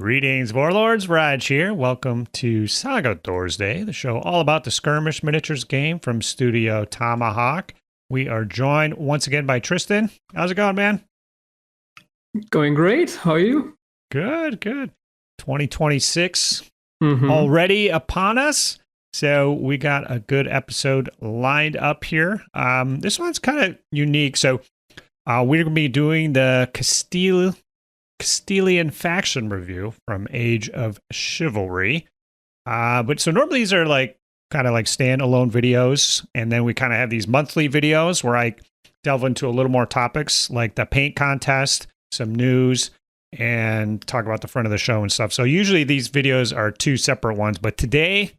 Greetings, Warlords. Rodge here. Welcome to Saga Thursday, the show all about the skirmish miniatures game from Studio Tomahawk. We are joined once again by Tristan. How's it going, man? Going great. How are you? Good. 2026 already upon us. So we got a good episode lined up here. This one's kind of unique. So we're going to be doing the Castilian Faction review from Age of Chivalry. But so normally these are like kind of like standalone videos, and then we kind of have these monthly videos where I delve into a little more topics like the paint contest, some news, and talk about the front of the show and stuff. So usually these videos are two separate ones, but today,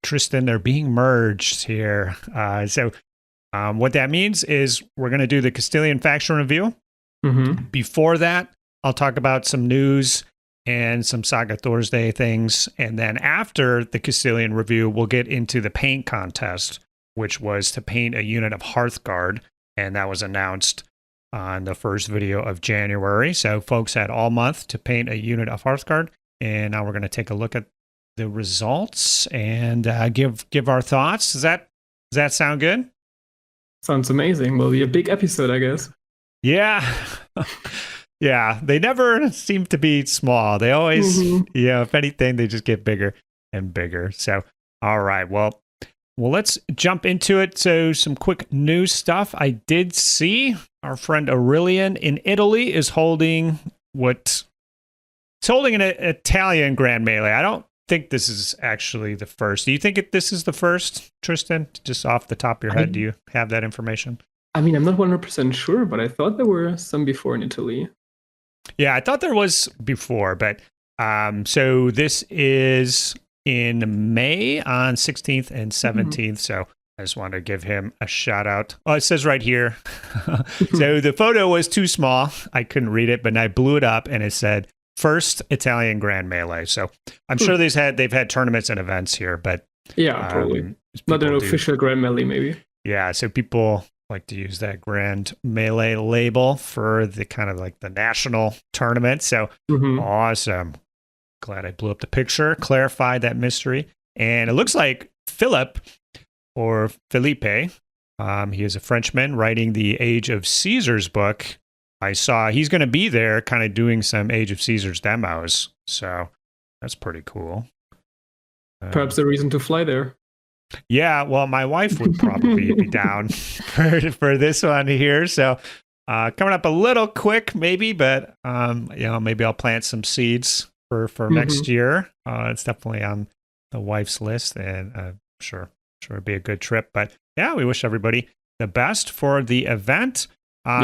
Tristan, they're being merged here. So what that means is we're going to do the Castilian Faction review. Before that, I'll talk about some news and some Saga Thursday things. And then after the Castilian review, we'll get into the paint contest, which was to paint a unit of Hearthguard. And that was announced on the first video of January. So folks had all month to paint a unit of Hearthguard. And now we're going to take a look at the results and give our thoughts. Does that sound good? Sounds amazing. Will be a big episode, I guess. Yeah. Yeah, they never seem to be small. They always, if anything, they just get bigger and bigger. So, all right, well, let's jump into it. So, some quick news stuff. I did see our friend Aurelian in Italy is holding an Italian Grand Melee. I don't think this is actually the first. Do you think this is the first, Tristan? Just off the top of your head, do you have that information? I mean, I'm not 100% sure, but I thought there were some before in Italy. Yeah, I thought there was before, but so this is in May on 16th and 17th. So I just wanted to give him a shout out. Oh, it says right here. So the photo was too small. I couldn't read it, but I blew it up and it said first Italian Grand Melee. So I'm sure they've had tournaments and events here, but yeah, probably not an official Grand Melee, maybe. Yeah, so people like to use that Grand Melee label for the kind of like the national tournament. So awesome. Glad I blew up the picture, clarified that mystery. And it looks like Philip or Felipe, he is a Frenchman writing the Age of Caesars book. I saw he's going to be there kind of doing some Age of Caesars demos. So that's pretty cool. Perhaps a reason to fly there. Yeah, well, my wife would probably be down for this one here. So coming up a little quick, maybe, but maybe I'll plant some seeds for next year. It's definitely on the wife's list, and I'm sure it'd be a good trip. But yeah, we wish everybody the best for the event.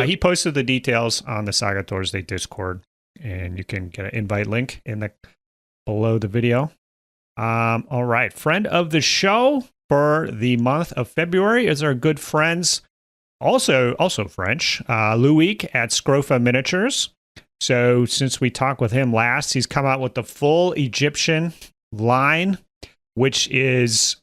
He posted the details on the Saga Thursday Discord, and you can get an invite link below the video. All right, friend of the show for the month of February is our good friends, also French, Louis at Scropha Miniatures. So since we talked with him last, he's come out with the full Egyptian line, which is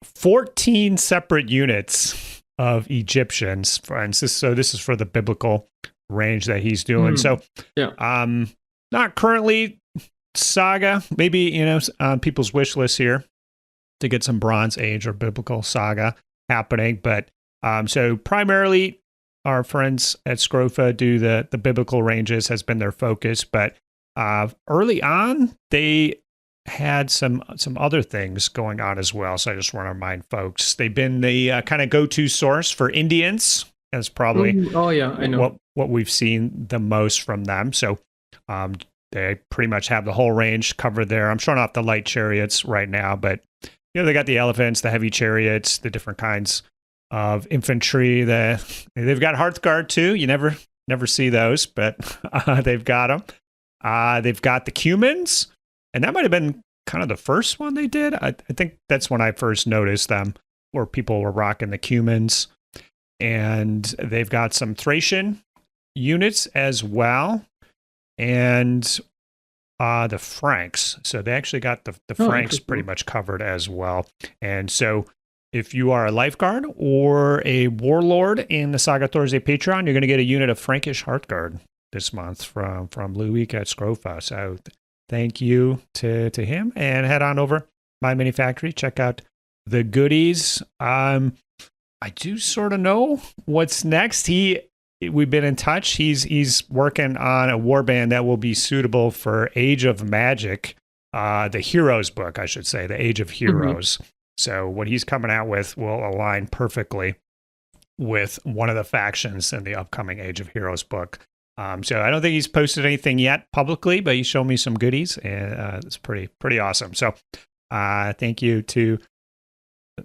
14 separate units of Egyptians. So this is for the biblical range that he's doing. So not currently Saga, maybe, on people's wish list here to get some Bronze Age or biblical Saga happening. But so primarily our friends at Scropha do the biblical ranges has been their focus. But early on, they had some other things going on as well. So I just want to remind folks, they've been the kind of go-to source for Indians. That's probably I know what we've seen the most from them. So they pretty much have the whole range covered there. I'm showing off the light chariots right now, but they got the elephants, the heavy chariots, the different kinds of infantry. They've got Hearthguard too. You never see those, but they've got them. They've got the Cumans, and that might have been kind of the first one they did. I think that's when I first noticed them, where people were rocking the Cumans. And they've got some Thracian units as well. And the Franks. So they actually got the Franks pretty much covered as well. And so if you are a lifeguard or a warlord in the Saga Thursday Patreon, you're going to get a unit of Frankish Hearthguard this month from Louis at Scropha. So thank you to him, and head on over My Mini Factory. Check out the goodies. I do sort of know what's next. We've been in touch. He's working on a warband that will be suitable for Age of Magic, the Heroes book, I should say, the Age of Heroes. So what he's coming out with will align perfectly with one of the factions in the upcoming Age of Heroes book. So I don't think he's posted anything yet publicly, but he showed me some goodies, and it's pretty awesome. So thank you to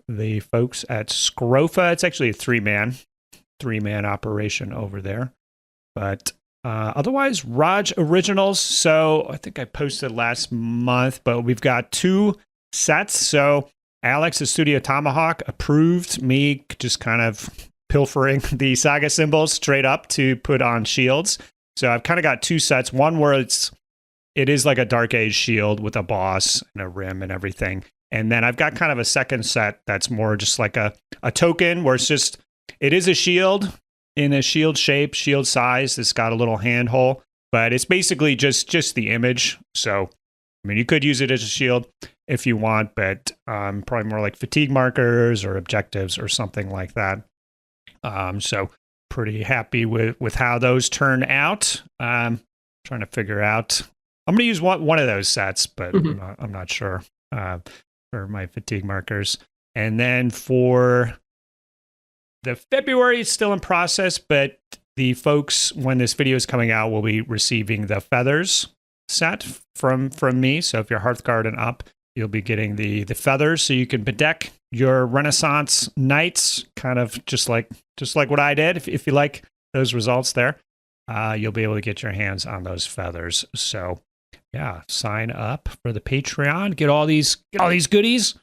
the folks at Scropha. It's actually a three-man operation over there. But otherwise, Rodge Originals. So I think I posted last month, but we've got 2 sets. So Alex at Studio Tomahawk approved me just kind of pilfering the Saga symbols straight up to put on shields. So I've kind of got 2 sets. One where it is like a Dark Age shield with a boss and a rim and everything. And then I've got kind of a second set that's more just like a token where it is a shield in a shield shape, shield size. It's got a little handhole, but it's basically just the image. So, I mean, you could use it as a shield if you want, but probably more like fatigue markers or objectives or something like that. So pretty happy with how those turn out. Trying to figure out. I'm going to use one of those sets, but I'm not sure for my fatigue markers. And then for the February, it's still in process, but the folks, when this video is coming out, will be receiving the feathers set from me. So if you're Hearthguard and up, you'll be getting the feathers, so you can bedeck your Renaissance knights, kind of just like what I did. If you like those results there, you'll be able to get your hands on those feathers. So yeah, sign up for the Patreon, get all these goodies.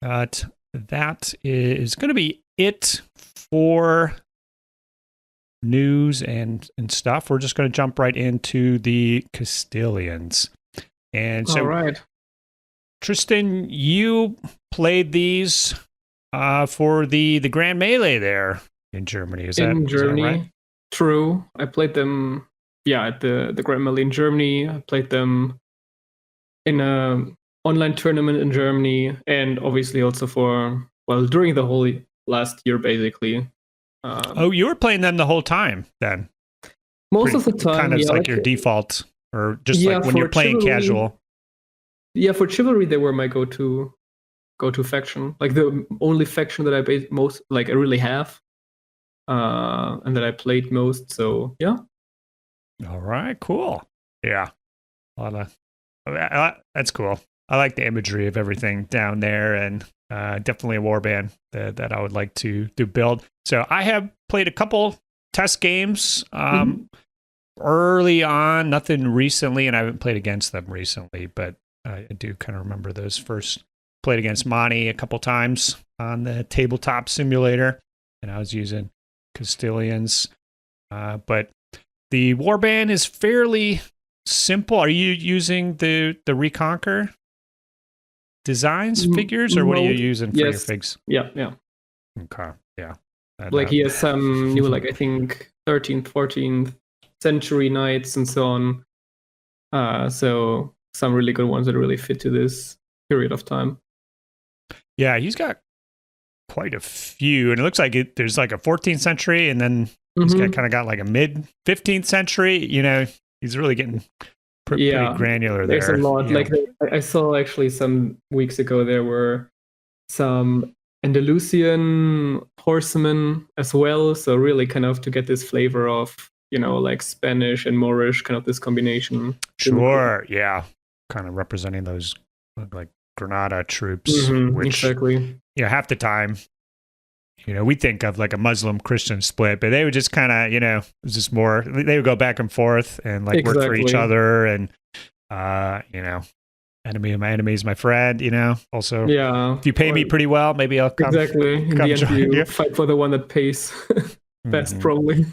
That is going to be it for news and stuff. We're just going to jump right into the Castilians. And so, all right. Tristan, you played these for the Grand Melee there in Germany. Is that right? True. I played them, at the Grand Melee in Germany. I played them in a online tournament in Germany, and obviously also during the whole last year, basically. You were playing them the whole time then? Most of the time, kind of like your default, or just like when you're playing Chivalry, casual. Yeah, for Chivalry, they were my go-to faction, like the only faction that I really have, and that I played most. So yeah. All right, cool. Yeah, that's cool. I like the imagery of everything down there, and definitely a warband that I would like to build. So I have played a couple test games early on, nothing recently, and I haven't played against them recently, but I do kind of remember those first. Played against Monty a couple times on the tabletop simulator, and I was using Castilians. But the warband is fairly simple. Are you using the Reconquer Designs figures, or what are you using for your figs? Yeah. Okay, yeah. He has some new, I think 13th, 14th century knights and so on. So some really good ones that really fit to this period of time. Yeah, he's got quite a few, and it looks like there's like a 14th century, and then he's kind of got like a mid 15th century. He's really getting pretty granular there. There's a lot. I saw actually some weeks ago there were some Andalusian horsemen as well. So really kind of to get this flavor of, like Spanish and Moorish, kind of this combination. Sure, yeah. Kind of representing those like Granada troops, which exactly. Half the time, we think of like a Muslim-Christian split, but they would just kind of, it was just more, they would go back and forth and work for each other, and enemy of my enemy is my friend, also. Yeah. If you pay me pretty well, maybe I'll come. Exactly. In the end, you fight for the one that pays best, probably.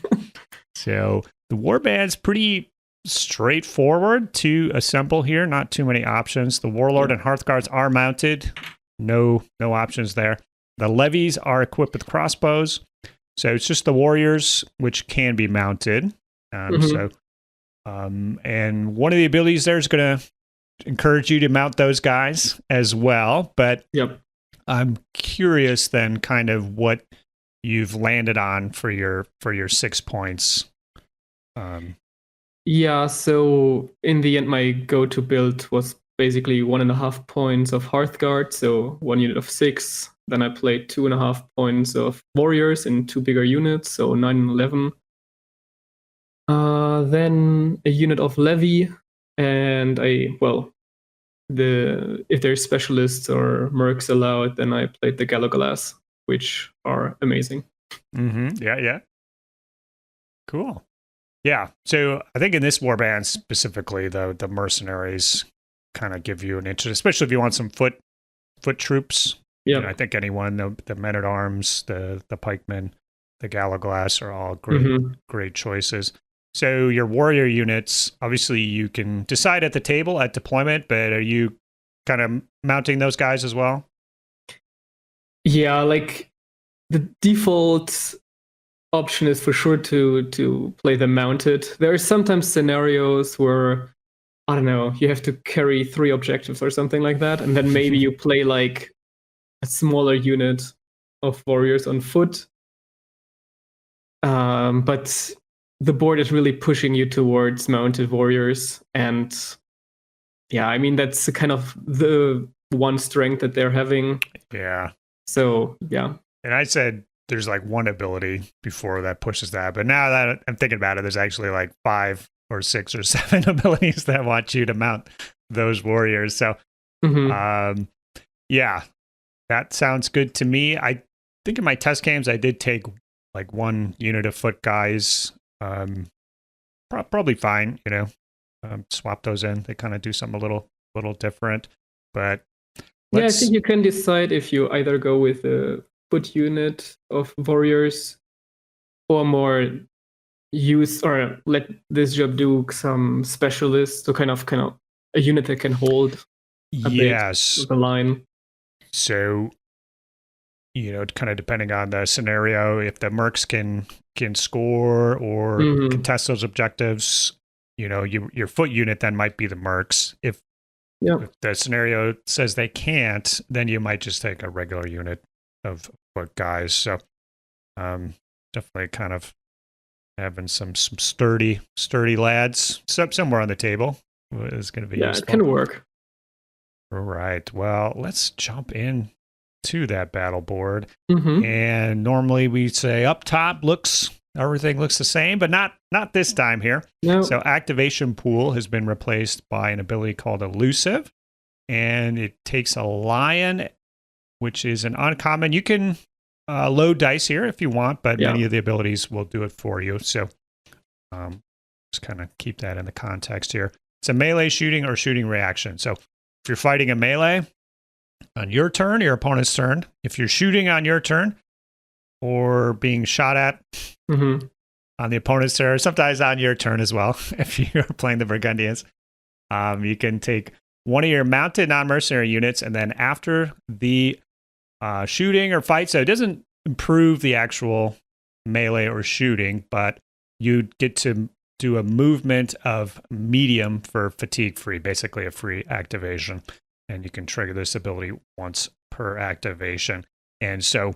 So the warband's pretty straightforward to assemble here. Not too many options. The Warlord and Hearthguards are mounted. No options there. The levies are equipped with crossbows. So it's just the warriors, which can be mounted. And one of the abilities there is going to encourage you to mount those guys as well. But Yep. I'm curious then kind of what you've landed on for your 6 points. Yeah, so in the end, my go-to build was basically 1.5 points of Hearthguard, so 1 unit of 6. Then I played 2.5 points of Warriors in 2 bigger units, so 9 and 11. Then a unit of Levy, and if there's specialists or mercs allowed, then I played the Galloglass, which are amazing. Mm-hmm. Yeah. Cool. Yeah. So I think in this warband specifically, the mercenaries kind of give you an interest, especially if you want some foot troops. Yeah. I think anyone, the men at arms, the pikemen, the Galloglass are all great choices. So your warrior units, obviously you can decide at the table at deployment, but are you kind of mounting those guys as well? Yeah, like the default option is for sure to play them mounted. There are sometimes scenarios where, I don't know, you have to carry 3 objectives or something like that, and then maybe you play like a smaller unit of warriors on foot. But the board is really pushing you towards mounted warriors, and yeah, I mean that's kind of the one strength that they're having. Yeah. So yeah. And I said there's like one ability before that pushes that, but now that I'm thinking about it, there's actually like 5 or 6 or 7 abilities that want you to mount those warriors. So, yeah, that sounds good to me. I think in my test games, I did take like 1 unit of foot guys. Probably fine, swap those in. They kind of do something a little different, but yeah, I think you can decide if you either go with a foot unit of warriors or more use or let this job do some specialists, so kind of a unit that can hold the line. So kind of depending on the scenario, if the mercs can score or contest those objectives, your foot unit then might be the mercs. If the scenario says they can't, then you might just take a regular unit of foot guys. So definitely kind of having some sturdy lads somewhere on the table is going to be useful. It can work. All right. Well, let's jump in to that battle board. And normally we say up top everything looks the same, but not this time here. No. So activation pool has been replaced by an ability called Elusive, and it takes a lion, which is an uncommon. You can load dice here if you want, but many of the abilities will do it for you. So just kind of keep that in the context here. It's a melee shooting or shooting reaction. So if you're fighting a melee on your turn, your opponent's turn, if you're shooting on your turn or being shot at on the opponent's turn, sometimes on your turn as well, if you're playing the Burgundians, you can take one of your mounted non-mercenary units, and then after the shooting or fight, so it doesn't improve the actual melee or shooting, but you get to do a movement of medium for fatigue free, basically a free activation. And you can trigger this ability once per activation. And so,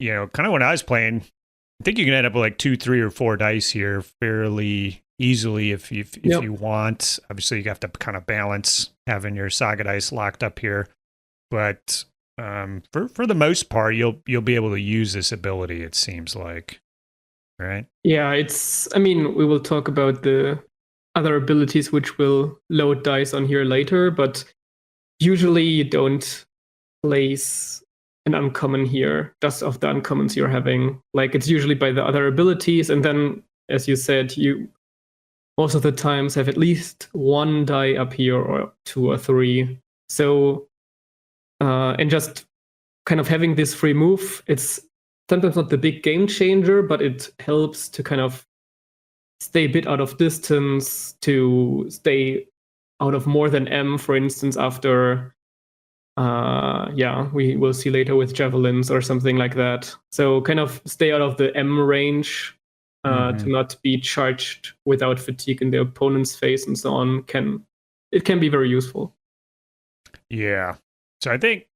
kind of when I was playing, I think you can end up with like 2, 3, or 4 dice here fairly easily if you want. Obviously, you have to kind of balance having your Saga dice locked up here. But for the most part, you'll be able to use this ability, it seems like. Right? Yeah, we will talk about the other abilities which will load dice on here later, but usually you don't place an uncommon here just of the uncommons you're having. Like, it's usually by the other abilities, and then, as you said, you most of the times have at least 1 die up here or 2 or 3. So, and just kind of having this free move, it's sometimes not the big game changer, but it helps to kind of stay a bit out of distance, to stay out of more than M, for instance, after, we will see later with javelins or something like that. So kind of stay out of the M range, to not be charged without fatigue in the opponent's face and so on, can it can be very useful. Yeah. So I think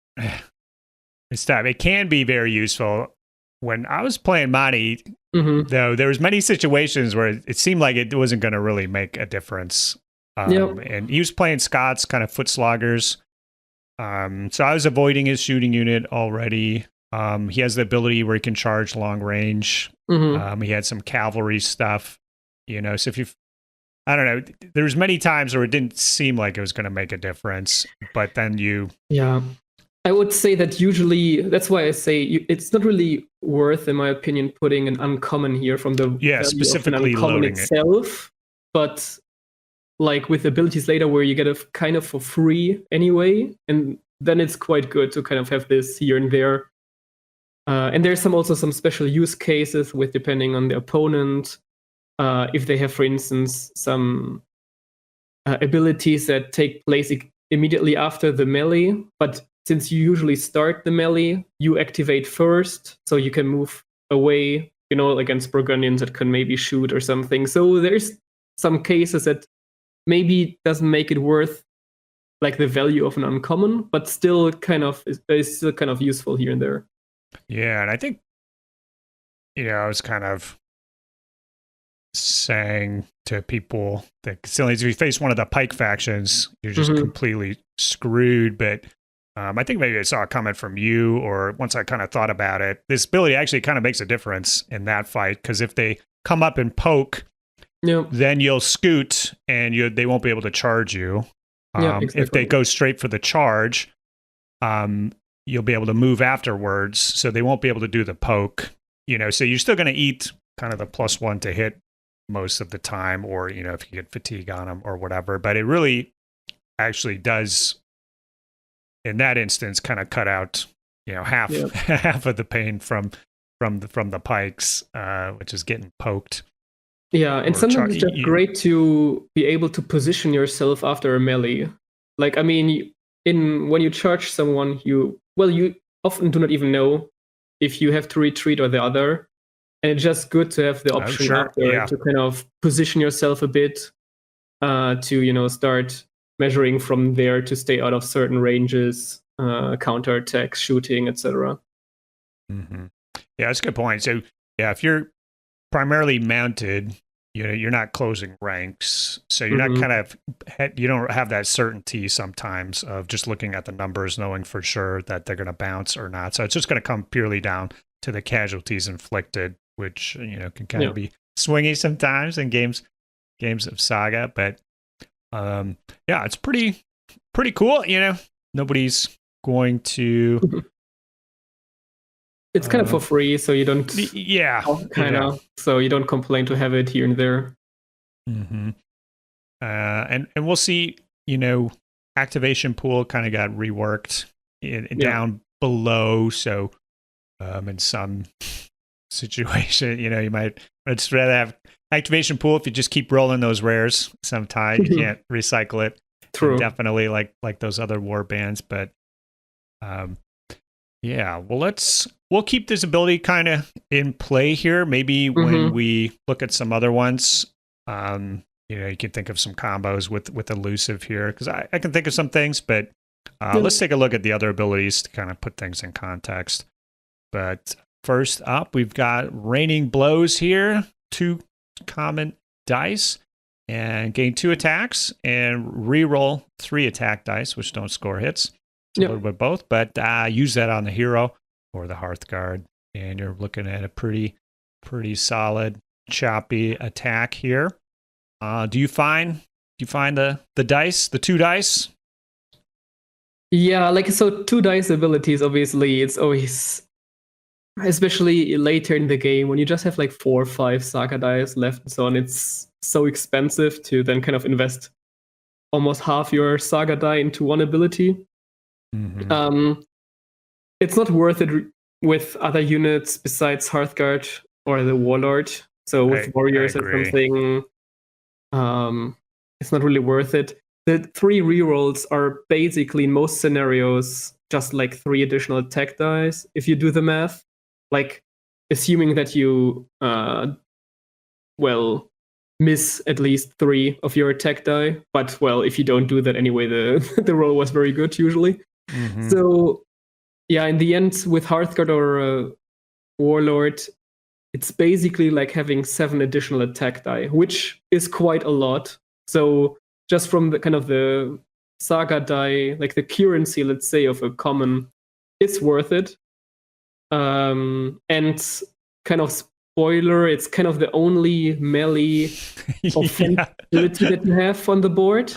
it's tough. It can be very useful. When I was playing Monty, though, there was many situations where it seemed like it wasn't going to really make a difference. And he was playing Scots, kind of foot sloggers. So I was avoiding his shooting unit already. He has the ability where he can charge long range. He had some cavalry stuff, so if I don't know, there's many times where it didn't seem like it was going to make a difference, but then Yeah. I would say that usually, that's why I say it's not really worth, in my opinion, putting an uncommon here from the specifically of an uncommon loading itself, but like with abilities later where you get it kind of for free anyway, and then it's quite good to kind of have this here and there. And there's also some special use cases with depending on the opponent. If they have, for instance, some abilities that take place immediately after the melee, but since you usually start the melee, you activate first, so you can move away, against Burgundians that can maybe shoot or something. So there's some cases that maybe doesn't make it worth like the value of an uncommon, but still kind of is still kind of useful here and there. Yeah, and I think I was kind of saying to people that Castilians, if you face one of the pike factions, you're just completely screwed. But I think maybe I saw a comment from you, or once I kind of thought about it, this ability actually kind of makes a difference in that fight, because if they come up and poke, then you'll scoot and they won't be able to charge you. Exactly. If they go straight for the charge, you'll be able to move afterwards, so they won't be able to do the poke. So you're still going to eat kind of the +1 to hit most of the time, or if you get fatigue on them or whatever. But it really actually does, in that instance, kind of cut out half half of the pain from the pikes, which is getting poked. Yeah, and sometimes it's just great to be able to position yourself after a melee. Like, I mean, when you charge someone, you often do not even know if you have to retreat or the other. And it's just good to have the option after to kind of position yourself a bit, to start measuring from there to stay out of certain ranges, counterattack, shooting, etc. Yeah, that's a good point. So if you're primarily mounted, you're not closing ranks, so you're not kind of, you don't have that certainty sometimes of just looking at the numbers knowing for sure that they're going to bounce or not. So it's just going to come purely down to the casualties inflicted, which can kind of be swingy sometimes in games of Saga. But it's pretty cool. Nobody's going to. It's kind of for free, so you don't. So you don't complain to have it here and there. And we'll see. Activation pool kind of got reworked down below. So in some situation, you might just rather have activation pool if you just keep rolling those rares. Sometimes you can't recycle it. True. Definitely like those other war bands, but we'll keep this ability kind of in play here. Maybe when we look at some other ones, you can think of some combos with Elusive here, because I can think of some things, but let's take a look at the other abilities to kind of put things in context. But first up, we've got Raining Blows here, 2 common dice, and gain 2 attacks, and reroll 3 attack dice, which don't score hits. A little bit of both, but use that on the hero or the Hearthguard, and you're looking at a pretty solid, choppy attack here. Do you find the dice, the 2 dice? Yeah, 2 dice abilities, obviously, it's always, especially later in the game, when you just have 4 or 5 Saga dice left and so on, it's so expensive to then kind of invest almost half your Saga die into one ability. It's not worth it with other units besides Hearthguard or the Warlord. So with warriors or something, it's not really worth it. The 3 rerolls are basically in most scenarios just 3 additional attack dice if you do the math. Assuming that you miss at least 3 of your attack die. But well, if you don't do that anyway, the the roll was very good usually. Mhm. So yeah, in the end, with Hearthguard or Warlord, it's basically like having 7 additional attack die, which is quite a lot. So just from the kind of the saga die, like the currency, let's say, of a common, it's worth it. And kind of spoiler, it's kind of the only melee offense ability that you have on the board.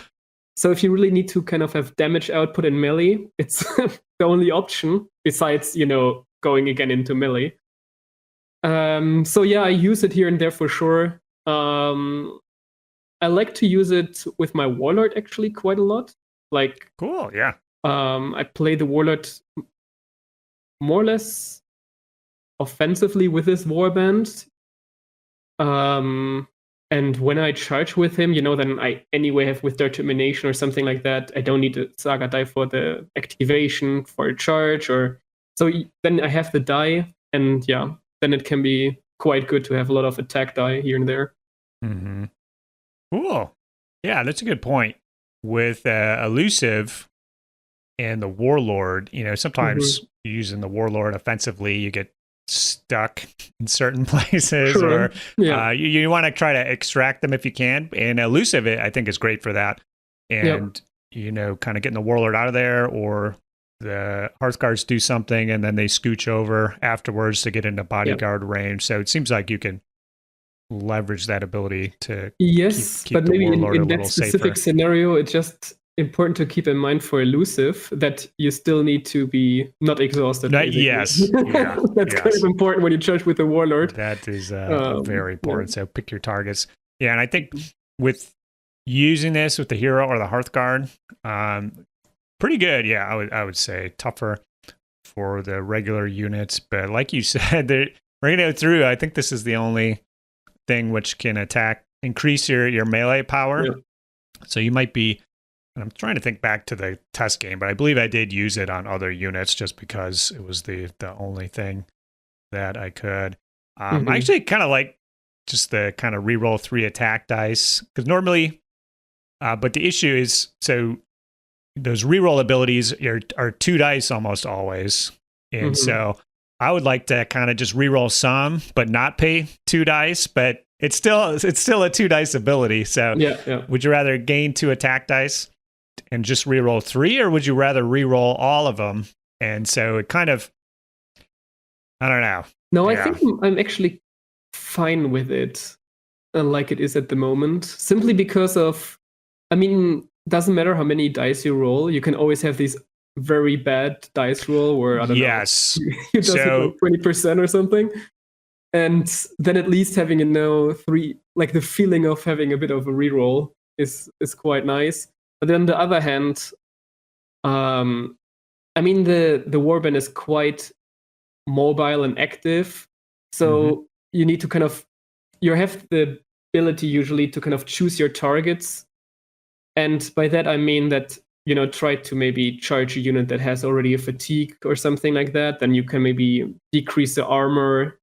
So if you really need to kind of have damage output in melee, it's the only option besides, going again into melee. So yeah, I use it here and there for sure. I like to use it with my Warlord actually quite a lot. Like, cool, yeah. I play the Warlord more or less offensively with this warband. And when I charge with him, then I anyway have with determination or something like that. I don't need a saga die for the activation for a charge, or so then I have the die, and yeah, then it can be quite good to have a lot of attack die here and there. Mm-hmm. Cool. Yeah, that's a good point. With Elusive and the Warlord, sometimes using the Warlord offensively, you get stuck in certain places, Sure. or you want to try to extract them if you can. And Elusive, I think, is great for that. And, kind of getting the Warlord out of there, or the Hearthguards do something and then they scooch over afterwards to get into bodyguard range. So it seems like you can leverage that ability to keep but the maybe Warlord in a that little specific safer. scenario, it's just important to keep in mind for Elusive that you still need to be not exhausted. Yes. Yeah. That's kind of important when you charge with the Warlord. That is very important. So pick your targets. Yeah, and I think with using this with the hero or the Hearthguard, pretty good. Yeah, I would say tougher for the regular units, but like you said, we're gonna go through. I think this is the only thing which can increase your melee power. Yeah. So you might be. And I'm trying to think back to the test game, but I believe I did use it on other units just because it was the only thing that I could. I actually kind of like just the kind of reroll 3 attack dice, because normally, but the issue is, so those reroll abilities are 2 dice almost always. And so I would like to kind of just reroll some, but not pay 2 dice, but it's still a 2 dice ability. So would you rather gain 2 attack dice and just reroll 3, or would you rather reroll all of them? And so it kind of, I don't know. No, I think I'm actually fine with it, like it is at the moment, simply because of, doesn't matter how many dice you roll, you can always have these very bad dice roll where, I don't know, you just hit like 20% or something. And then at least having 3, like the feeling of having a bit of a reroll is quite nice. But then on the other hand, the warband is quite mobile and active. So you need to you have the ability usually to kind of choose your targets. And by that, I mean that, try to maybe charge a unit that has already a fatigue or something like that. Then you can maybe decrease the armor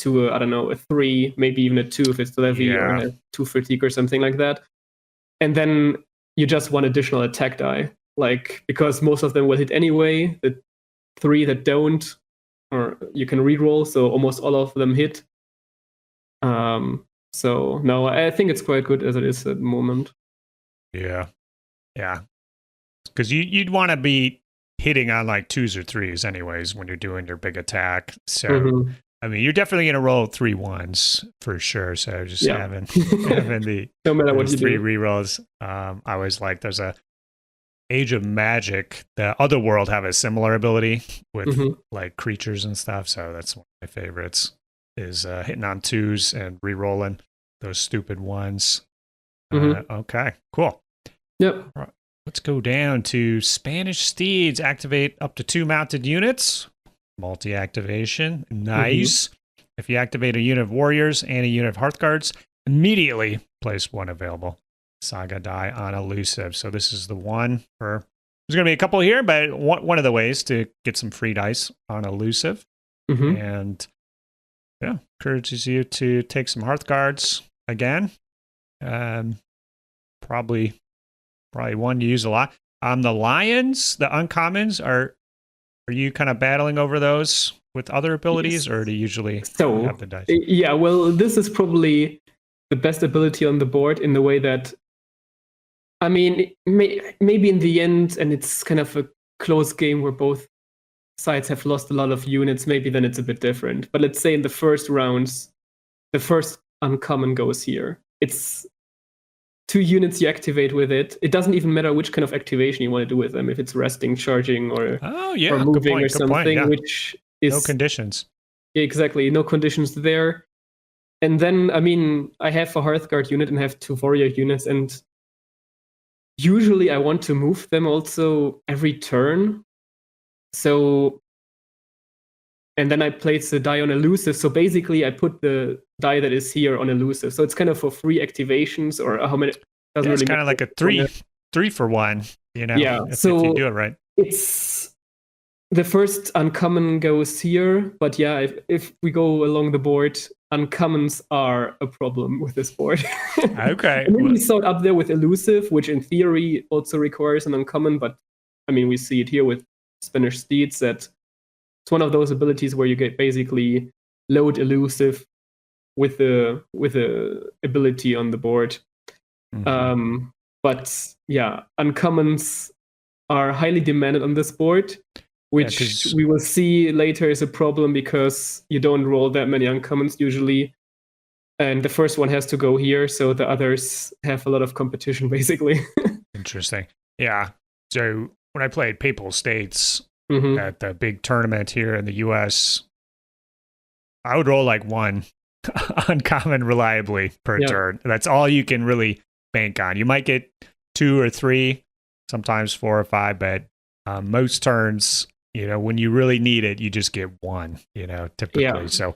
to a 3, maybe even a 2 if it's levy or has 2 fatigue or something like that. And then you just want additional attack die, like, because most of them will hit anyway. The 3 that don't, or you can reroll, so almost all of them hit. So no, I think it's quite good as it is at the moment. Yeah, because you'd want to be hitting on like 2s or 3s anyways when you're doing your big attack. So you're definitely going to roll 3 1s for sure. So just having the no matter what you 3 do. rerolls. I always like, there's a Age of Magic, the other world have a similar ability with like creatures and stuff. So that's one of my favorites, is hitting on 2s and rerolling those stupid 1s. Okay, cool. Yep. All right. Let's go down to Spanish Steeds. Activate up to 2 mounted units. Multi-activation. Nice. If you activate a unit of warriors and a unit of Hearthguards, immediately place 1 available Saga die on Elusive. So this is the one for... There's going to be a couple here, but one of the ways to get some free dice on Elusive. And encourages you to take some Hearthguards again. Probably one you use a lot. The lions, the uncommons, are you kind of battling over those with other abilities, or do you usually have the dice? Yeah, well, this is probably the best ability on the board in the way that, I mean, maybe in the end, and it's kind of a close game where both sides have lost a lot of units, maybe then it's a bit different. But let's say in the first rounds, the first uncommon goes here. It's 2 units you activate with it. It doesn't even matter which kind of activation you want to do with them, if it's resting, charging, or moving or something, which is... No conditions. Exactly, no conditions there. And then, I mean, I have a Hearthguard unit and have 2 warrior units, and usually I want to move them also every turn. So, and then I place the die on Elusive. So basically I put the die that is here on Elusive. So it's kind of for free activations, or how many... It's kind of like a 3 for 1, you know, if you do it right. It's... The first uncommon goes here, but yeah, if we go along the board, uncommons are a problem with this board. Okay. And then we saw it up there with Elusive, which in theory also requires an uncommon, but I mean, we see it here with Spanish Steeds, that it's one of those abilities where you get basically load Elusive with the ability on the board. Mm-hmm. But yeah, uncommons are highly demanded on this board, which we will see later is a problem because you don't roll that many uncommons usually. And the first one has to go here, so the others have a lot of competition, basically. Interesting. Yeah. So when I played Papal States at the big tournament here in the US, I would roll like 1 uncommon reliably per turn. That's all you can really bank on. You might get 2 or 3, sometimes 4 or 5, but most turns, you know, when you really need it, you just get 1, you know, typically. Yeah. So,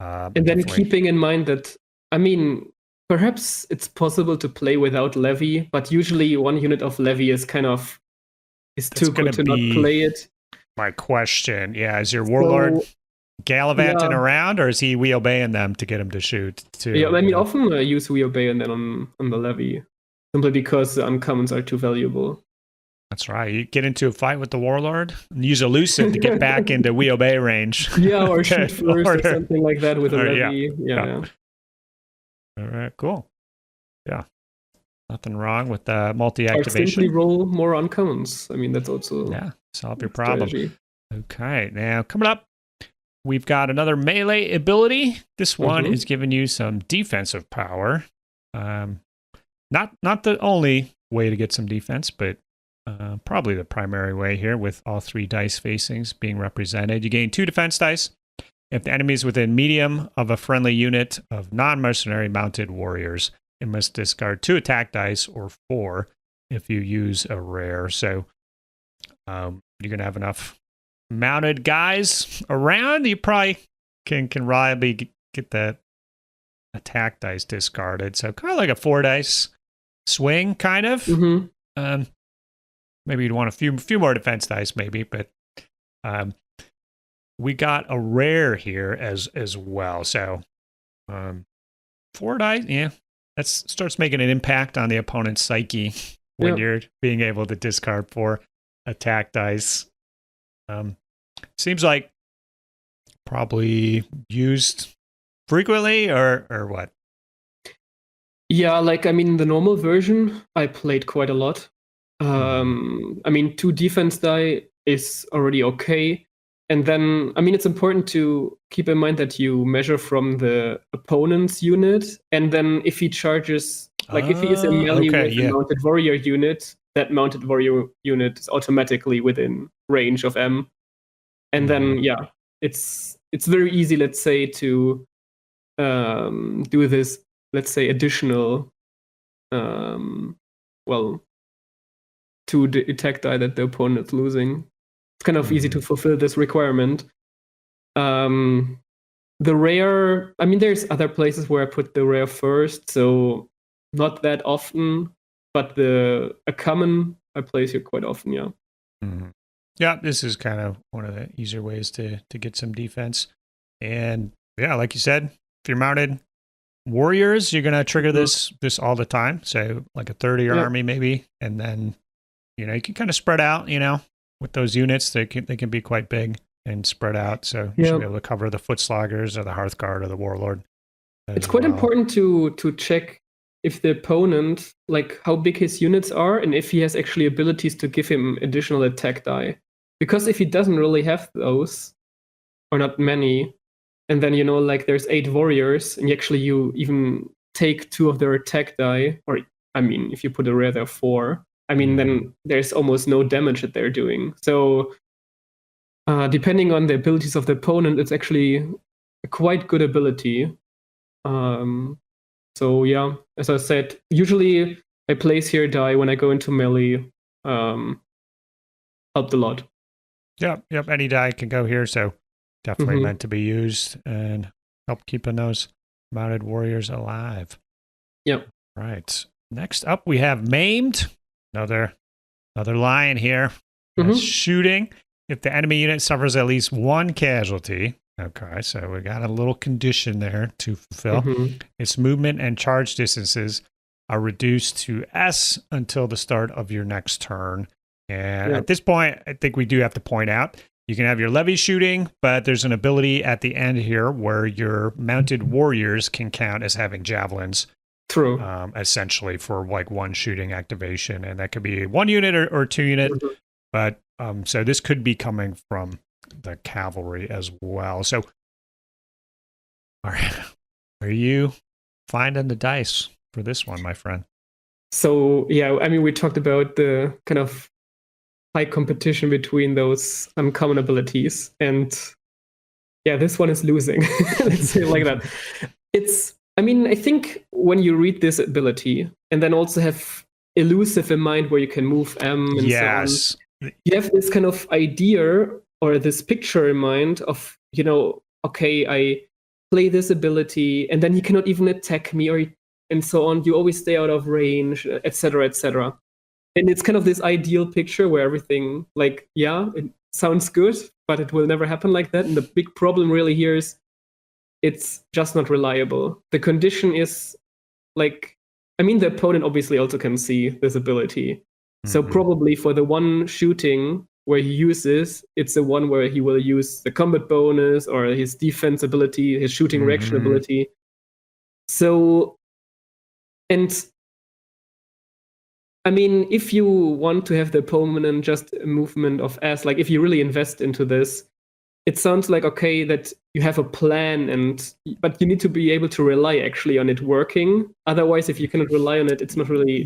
and then keeping in mind that, I mean, perhaps it's possible to play without levy, but usually 1 unit of levy is kind of too good to not play it. My question, is your warlord gallivanting around, or is he wheelbaying them to get him to shoot too? Yeah, I mean, often I use wheelbay and then on the levy, simply because the uncommons are too valuable. That's right. You get into a fight with the warlord and use Elusive to get back into wheelbay range. Yeah, or shoot first or something like that with a levy. Yeah. All right, cool. Yeah. Nothing wrong with multi-activation. Or simply roll more uncommons. I mean, that's also... Yeah, solve your problem. Okay, now coming up, we've got another melee ability. This one is giving you some defensive power. Not the only way to get some defense, but probably the primary way here, with all 3 dice facings being represented. You gain 2 defense dice if the enemy is within medium of a friendly unit of non-mercenary mounted warriors. It must discard 2 attack dice, or 4 if you use a rare. So you're going to have enough mounted guys around. You probably can reliably get that attack dice discarded. So kind of like a 4 dice swing, kind of. Maybe you'd want a few more defense dice, maybe, but we got a rare here as well. So 4 dice, that starts making an impact on the opponent's psyche when you're being able to discard 4 attack dice. Seems like probably used frequently, or what? Yeah, like, I mean, the normal version I played quite a lot. I mean, 2 defense die is already okay. And then, I mean, it's important to keep in mind that you measure from the opponent's unit. And then if he charges, like if he is in melee with a mounted warrior unit, that mounted warrior unit is automatically within range of M. And then, it's very easy, let's say, to do this, let's say, additional, to the attack die that the opponent is losing. It's kind of easy to fulfill this requirement. The rare, I mean, there's other places where I put the rare first, so not that often, but a common I place here quite often, Yeah, this is kind of one of the easier ways to get some defense. And yeah, like you said, if you're mounted, warriors, you're going to trigger this all the time. So like a third of your army maybe, and then you can kind of spread out. With those units, they can be quite big and spread out. So you should be able to cover the foot sloggers or the Hearthguard or the warlord. It's quite important to check if the opponent, like how big his units are, and if he has actually abilities to give him additional attack die. Because if he doesn't really have those, or not many, and then like there's 8 warriors, and you even take 2 of their attack die, or I mean, if you put a rare, there are 4. I mean, then there's almost no damage that they're doing. So depending on the abilities of the opponent, it's actually a quite good ability. So yeah, as I said, usually I place here die when I go into melee. Helped a lot. Yep. Any die can go here, so definitely meant to be used and help keeping those mounted warriors alive. Yep. Right. Next up, we have maimed. Another lion here. Shooting. If the enemy unit suffers at least 1 casualty. Okay, so we got a little condition there to fulfill. Its movement and charge distances are reduced to S until the start of your next turn. And at this point, I think we do have to point out, you can have your levy shooting, but there's an ability at the end here where your mounted warriors can count as having javelins. True. Essentially for like 1 shooting activation. And that could be 1 unit or 2 unit. But so this could be coming from the cavalry as well. So are you finding the dice for this one, my friend? So yeah, I mean, we talked about the kind of high competition between those uncommon abilities, and yeah, this one is losing. Let's say it like that. I mean, I think when you read this ability and then also have Elusive in mind where you can move M and so on, you have this kind of idea or this picture in mind of, okay, I play this ability and then he cannot even attack me and so on. You always stay out of range, etc., etc. And it's kind of this ideal picture where everything, like, it sounds good, but it will never happen like that. And the big problem really here is it's just not reliable. The condition is like, I mean, the opponent obviously also can see this ability. So probably for the 1 shooting where he uses, it's the one where he will use the combat bonus or his defense ability, his shooting reaction ability. So, and I mean, if you want to have the opponent just a movement of S, like if you really invest into this, it sounds like, okay, that you have a plan, but you need to be able to rely actually on it working. Otherwise, if you cannot rely on it, it's not really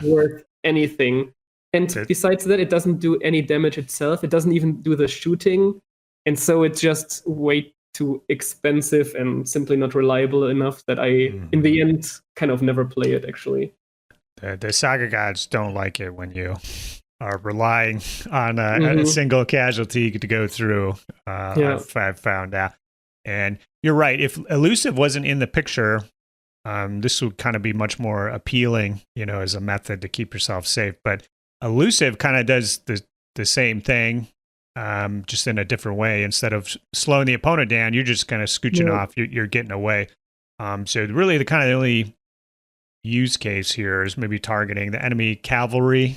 worth anything. And besides that, it doesn't do any damage itself. It doesn't even do the shooting. And so it's just way too expensive and simply not reliable enough that I, in the end, kind of never play it, actually. The Saga gods don't like it when you are relying on a single casualty to go through. I've found out. And you're right. If Elusive wasn't in the picture, this would kind of be much more appealing, as a method to keep yourself safe. But Elusive kind of does the same thing, just in a different way. Instead of slowing the opponent down, you're just kind of scooching off. You're getting away. So really the kind of only use case here is maybe targeting the enemy cavalry,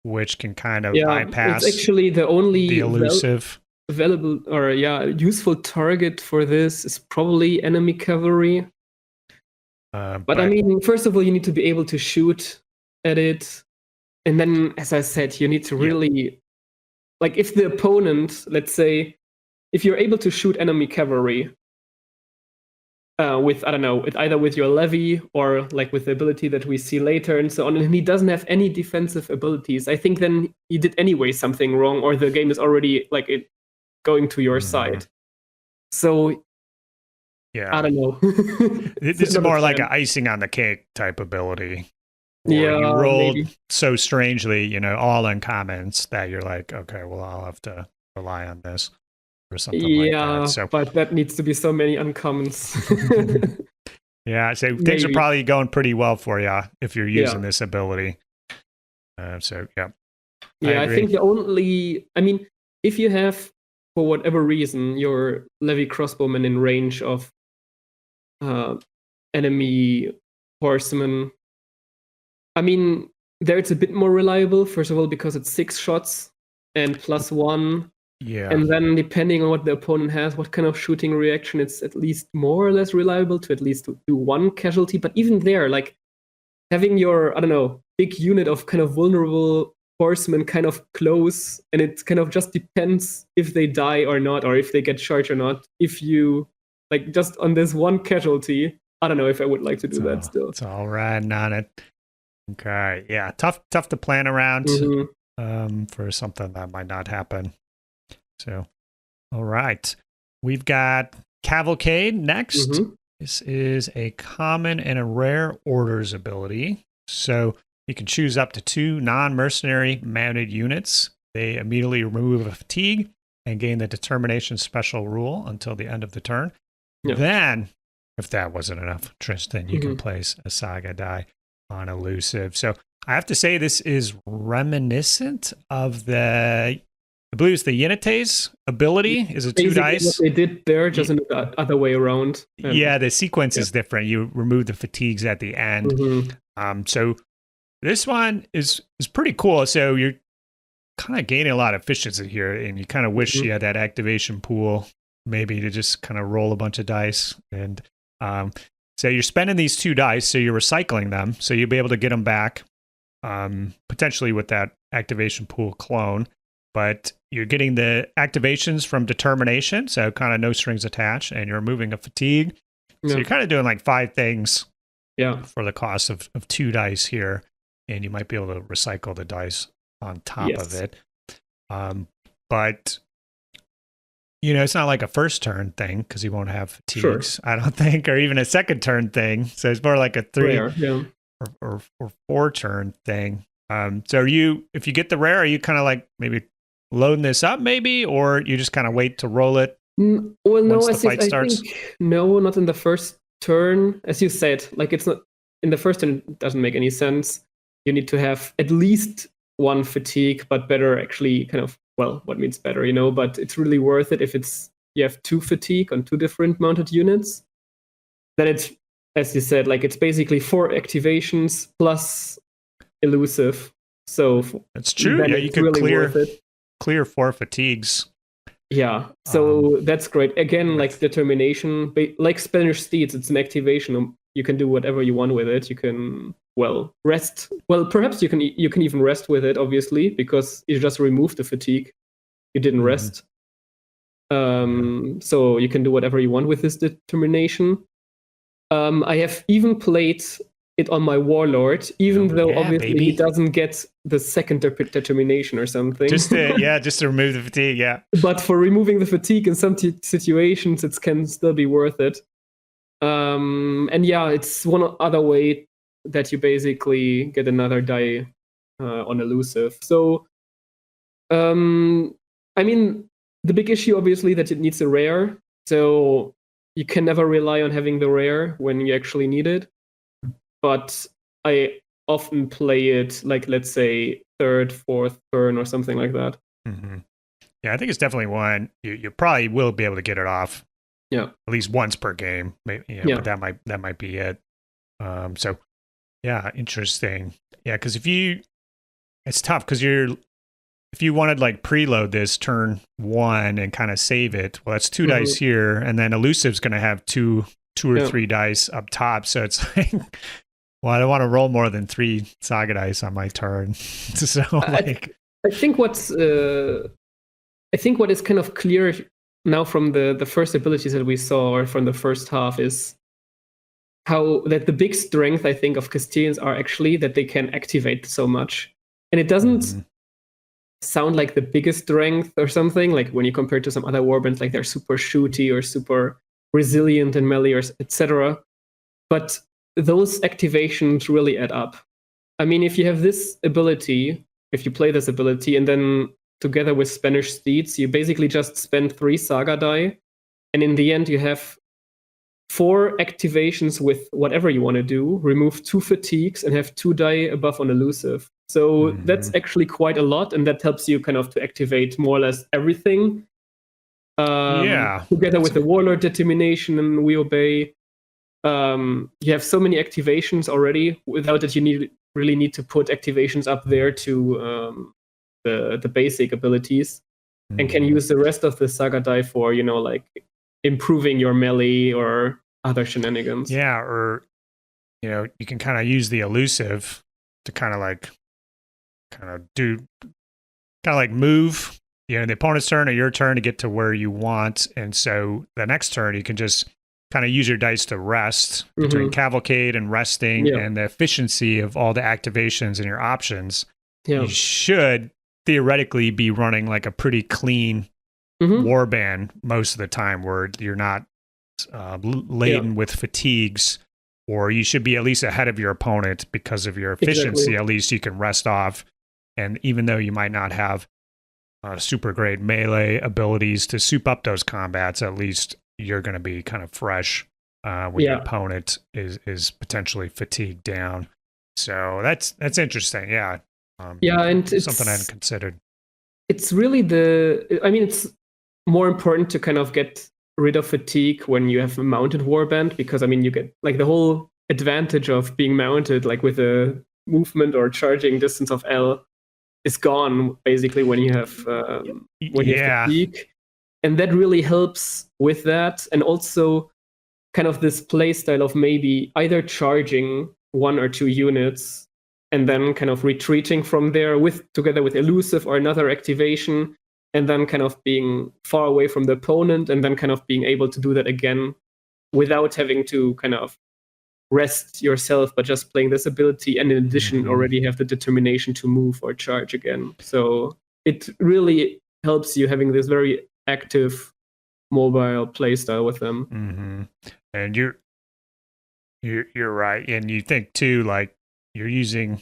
which can kind of bypass. It's actually the only Elusive available or useful target for this is probably enemy cavalry. But I mean, first of all, you need to be able to shoot at it, and then, as I said, you need to really like if the opponent, let's say, if you're able to shoot enemy cavalry. With, I don't know, either with your levy or like with the ability that we see later and so on, and he doesn't have any defensive abilities, I think then he did anyway something wrong, or the game is already like it going to your side. So, I don't know. This is more like an icing on the cake type ability. You rolled so strangely, all uncommons that you're like, okay, well, I'll have to rely on this. Or something like that. So, but that needs to be so many uncommons. So things are probably going pretty well for you if you're using this ability. I think the only, I mean, if you have, for whatever reason, your levy crossbowman in range of enemy horsemen. I mean, there it's a bit more reliable, first of all, because it's 6 shots and +1. Yeah. And then depending on what the opponent has, what kind of shooting reaction, it's at least more or less reliable to at least do 1 casualty. But even there, like having your, I don't know, big unit of kind of vulnerable horsemen kind of close, and it kind of just depends if they die or not, or if they get charged or not. If you, like, just on this 1 casualty, I don't know if I would like to do that still. It's all riding on it. Okay. Yeah. Tough to plan around for something that might not happen. So, all right. We've got Cavalcade next. This is a common and a rare orders ability. So you can choose up to 2 non-mercenary mounted units. They immediately remove a fatigue and gain the determination special rule until the end of the turn. Then, if that wasn't enough, Tristan, you can place a Saga die on Elusive. So I have to say this is reminiscent of the, I believe it's the Yenites ability. Is it 2 dice? What they did there, just in the other way around. Yeah, the sequence is different. You remove the fatigues at the end. So this one is pretty cool. So you're kind of gaining a lot of efficiency here, and you kind of wish you had that activation pool, maybe to just kind of roll a bunch of dice. And so you're spending these 2 dice, so you're recycling them, so you'll be able to get them back, potentially with that activation pool clone. But you're getting the activations from determination, so kind of no strings attached, and you're removing a fatigue. So you're kind of doing like 5 things for the cost of 2 dice here, and you might be able to recycle the dice on top of it. But, you know, it's not like a first turn thing, because you won't have fatigues, I don't think, or even a second turn thing. So it's more like a 3 or 4 turn thing. So if you get the rare, are you kind of like maybe loading this up maybe, or you just kind of wait to roll it? Well, no, I think no, not in the first turn. As you said, like, it's not in the first turn, it doesn't make any sense. You need to have at least 1 fatigue, but better actually kind of, well, what means better, you know, but it's really worth it if you have 2 fatigue on 2 different mounted units. Then it's, as you said, like, it's basically 4 activations plus Elusive. So that's true. Yeah, you can really clear 4 fatigues. Yeah, so that's great. Again, like determination, like Spanish Steeds, it's an activation. You can do whatever you want with it. You can, well, rest. Well, perhaps you can even rest with it, obviously, because you just removed the fatigue. You didn't rest. So you can do whatever you want with this determination. I have even played it on my warlord, even though obviously he doesn't get the second determination or something. Just to remove the fatigue, But for removing the fatigue in some situations, it can still be worth it. And yeah, it's one other way that you basically get another die on Elusive. So, I mean, the big issue obviously that it needs a rare. So you can never rely on having the rare when you actually need it. But I often play it, like, let's say 3rd, 4th turn or something like that. Yeah, I think it's definitely one you probably will be able to get it off. Yeah, at least once per game. Maybe, but that might be it. So yeah, interesting. Yeah, because it's tough because if you wanted like preload this turn 1 and kind of save it, well, that's 2 dice here, and then Elusive's going to have two or 3 dice up top. So it's like, well, I don't want to roll more than 3 Saga dice on my turn. So like, I think what is kind of clear now from the first abilities that we saw, or from the first half, is how that the big strength, I think, of Castilians are actually that they can activate so much. And it doesn't sound like the biggest strength or something, like when you compare to some other warbands, like they're super shooty or super resilient in melee, or etc. But those activations really add up. I mean, if you have this ability, if you play this ability, and then together with Spanish Steeds, you basically just spend 3 Saga die, and in the end you have 4 activations with whatever you want to do, remove 2 fatigues, and have 2 die above on Elusive. So that's actually quite a lot, and that helps you kind of to activate more or less everything. Together with the Warlord determination and We Obey. you have so many activations already. Without it, you really need to put activations up there to the basic abilities, and can use the rest of the Saga die for, like improving your melee or other shenanigans. Yeah, or you can kind of use the elusive to kind of move, the opponent's turn or your turn to get to where you want. And so the next turn you can just kind of use your dice to rest between cavalcade and resting, and the efficiency of all the activations and your options. You should theoretically be running like a pretty clean warband most of the time, where you're not laden with fatigues, or you should be at least ahead of your opponent because of your efficiency. Exactly. At least you can rest off. And even though you might not have super great melee abilities to soup up those combats, at least you're going to be kind of fresh when your opponent is potentially fatigued down. So that's interesting. Yeah. And it's something I hadn't considered. It's really it's more important to kind of get rid of fatigue when you have a mounted warband, because you get like the whole advantage of being mounted, like with a movement or charging distance of L, is gone basically when you have you have fatigue, and that really helps with that. And also kind of this play style of maybe either charging 1 or 2 units and then kind of retreating from there together with elusive or another activation, and then kind of being far away from the opponent, and then kind of being able to do that again without having to kind of rest yourself, but just playing this ability, and in addition already have the determination to move or charge again. So it really helps you having this very active mobile playstyle with them. And you're right, and you think too, like you're using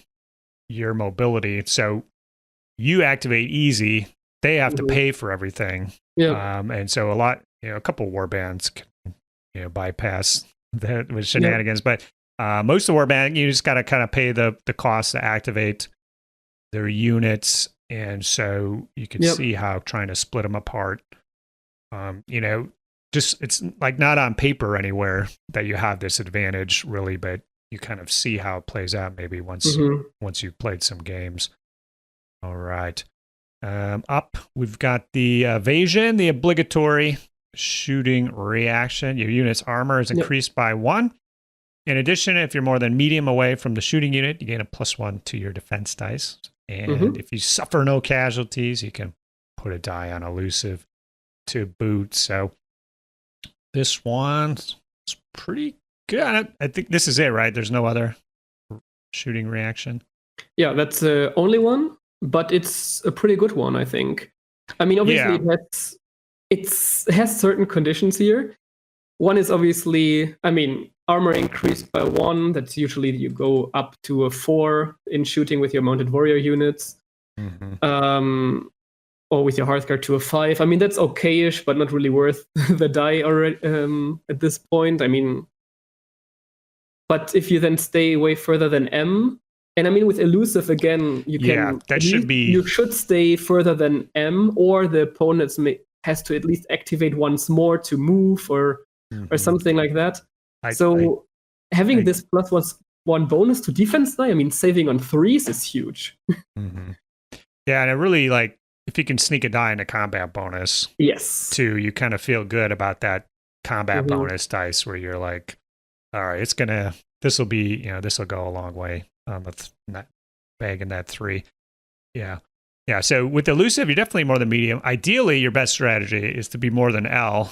your mobility, so you activate easy, they have to pay for everything. And so a couple warbands can bypass that with shenanigans, but most of the warband, you just got to kind of pay the cost to activate their units, and so you can see how trying to split them apart, just it's like not on paper anywhere that you have this advantage really, but you kind of see how it plays out maybe once you've played some games. All right. Up, we've got the evasion, the obligatory shooting reaction. Your unit's armor is increased by 1. In addition, if you're more than medium away from the shooting unit, you gain a +1 to your defense dice. And if you suffer no casualties, you can put a die on elusive to boot. So this one's pretty good. I think this is it, right? There's no other shooting reaction. Yeah, that's the only one, but it's a pretty good one, I think. Obviously it has certain conditions here. One is obviously, armor increased by 1. That's usually you go up to a 4 in shooting with your mounted warrior units. Or with your Hearthguard to a 5. That's okay-ish, but not really worth the die already at this point. But if you then stay way further than M, and with elusive again, you should stay further than M, or the opponent has to at least activate once more to move or something like that. Having this +1 bonus to defense die, saving on 3s is huge. Yeah, and it really, like, if you can sneak a die into combat bonus, too, you kind of feel good about that combat bonus dice where you're like, all right, this will go a long way on that bagging that 3. Yeah. Yeah, so with elusive, you're definitely more than medium. Ideally, your best strategy is to be more than L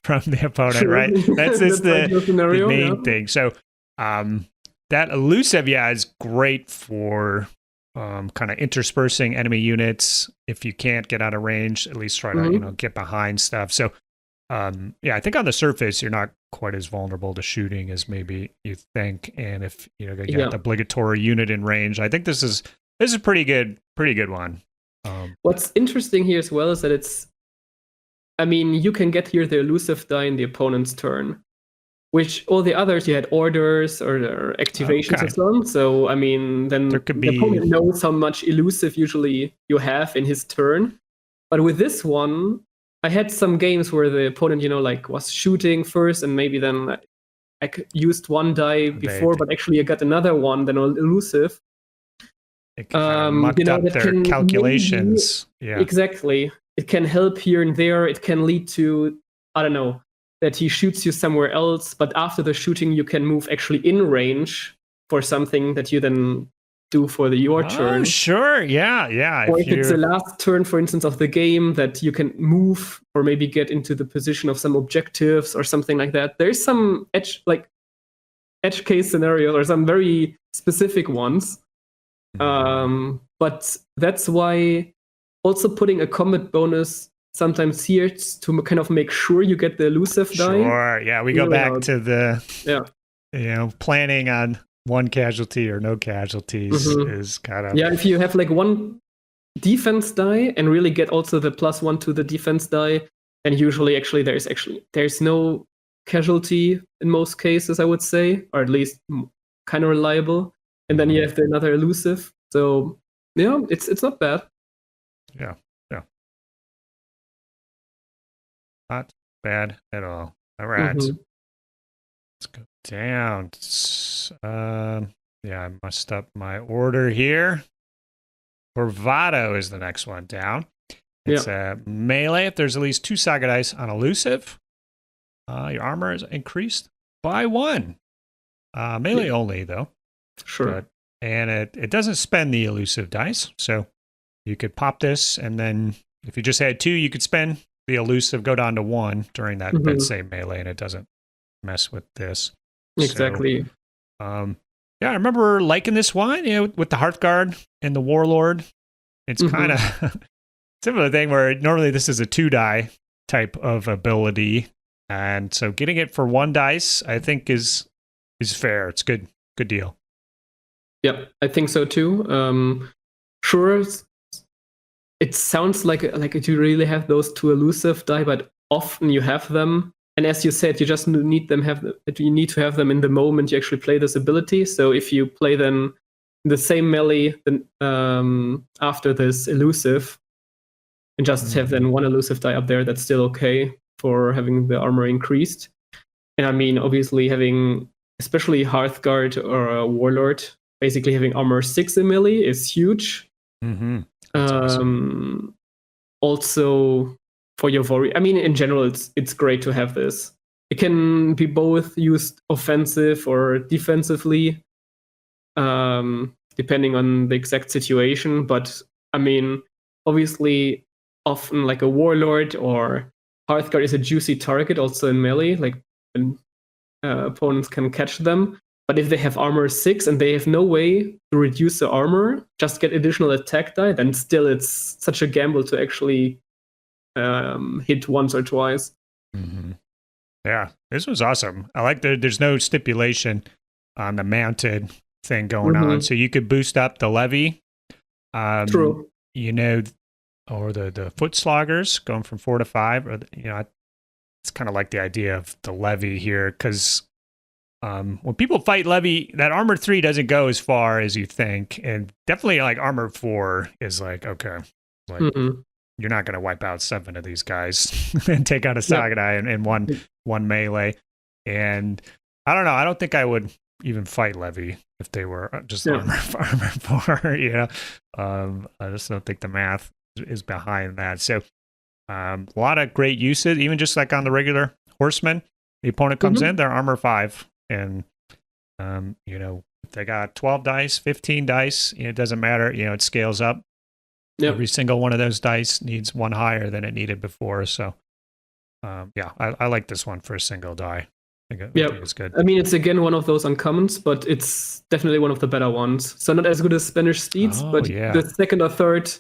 from the opponent, right? That's the main thing. So that elusive, is great for kind of interspersing enemy units. If you can't get out of range, at least try to get behind stuff. So I think on the surface you're not quite as vulnerable to shooting as maybe you think. And if you get the obligatory unit in range, I think this is a pretty good one. What's interesting here as well is that you can get here the elusive die in the opponent's turn, which all the others you had orders or activations and so on. So then the opponent knows how much elusive usually you have in his turn. But with this one, I had some games where the opponent was shooting first, and maybe then used one die before, but actually I got another one, then on Elusive. It kind of mucked up their calculations. Yeah, exactly. It can help here and there. It can lead to, I don't know, that he shoots you somewhere else, but after the shooting, you can move actually in range for something that you then do for your turn. Sure, yeah. Or if it's the last turn, for instance, of the game, that you can move or maybe get into the position of some objectives or something like that. There's some edge case scenarios or some very specific ones. But that's why also putting a combat bonus sometimes here to kind of make sure you get the elusive die. Sure, yeah, we go back to the planning on one casualty or no casualties is kind of... Yeah, if you have like one defense die and really get also the +1 to the defense die, then usually there's no casualty in most cases, I would say, or at least kind of reliable. And then you have another elusive. So yeah, it's not bad. Yeah. Not bad at all. All right. Let's go down. I messed up my order here. Bravado is the next one down. It's a melee. If there's at least 2 Saga dice on elusive, your armor is increased by 1. Melee only, though. Sure. And it doesn't spend the elusive dice. So you could pop this, and then if you just had 2, you could spend the elusive, go down to 1 during that same melee, and it doesn't mess with this. Exactly. So, I remember liking this one, with the Hearthguard and the Warlord. It's kind of similar thing where normally this is a 2-die type of ability, and so getting it for 1 dice, I think is fair. It's good deal. Yeah, I think so too. Sure, it sounds like you really have those 2 elusive die, but often you have them. And as you said, you just need to have them in the moment you actually play this ability. So if you play them in the same melee after this elusive, and just have then 1 elusive die up there, that's still okay for having the armor increased. And I mean, obviously having, especially Hearthguard or a Warlord, basically having armor 6 in melee is huge. Awesome. Also, for your warrior, I mean, in general, it's great to have this. It can be both used offensive or defensively, depending on the exact situation. But I mean, obviously, often like a Warlord or Hearthguard is a juicy target also in melee, like when opponents can catch them. But if they have armor 6 and they have no way to reduce the armor, just get additional attack die, then still it's such a gamble to actually hit once or twice. Yeah, this was awesome. I like that there's no stipulation on the mounted thing going on, so you could boost up the levy. True. Or the foot sloggers going from 4 to 5, or it's kind of like the idea of the levy here, because when people fight levy, that armor 3 doesn't go as far as you think, and definitely like armor 4 is like, okay, like you're not going to wipe out 7 of these guys and take out a Saga die in one melee. And I don't know, I don't think I would even fight levy if they were just armor 4. I just don't think the math is behind that. So a lot of great uses, even just like on the regular horseman. The opponent comes in, they're armor 5. And, if they got 12 dice, 15 dice, it doesn't matter. It scales up. Yep. Every single one of those dice needs 1 higher than it needed before. So, I like this one for a single die. I think it's good. I mean, it's again one of those uncommons, but it's definitely one of the better ones. So not as good as Spanish Steeds, but the second or third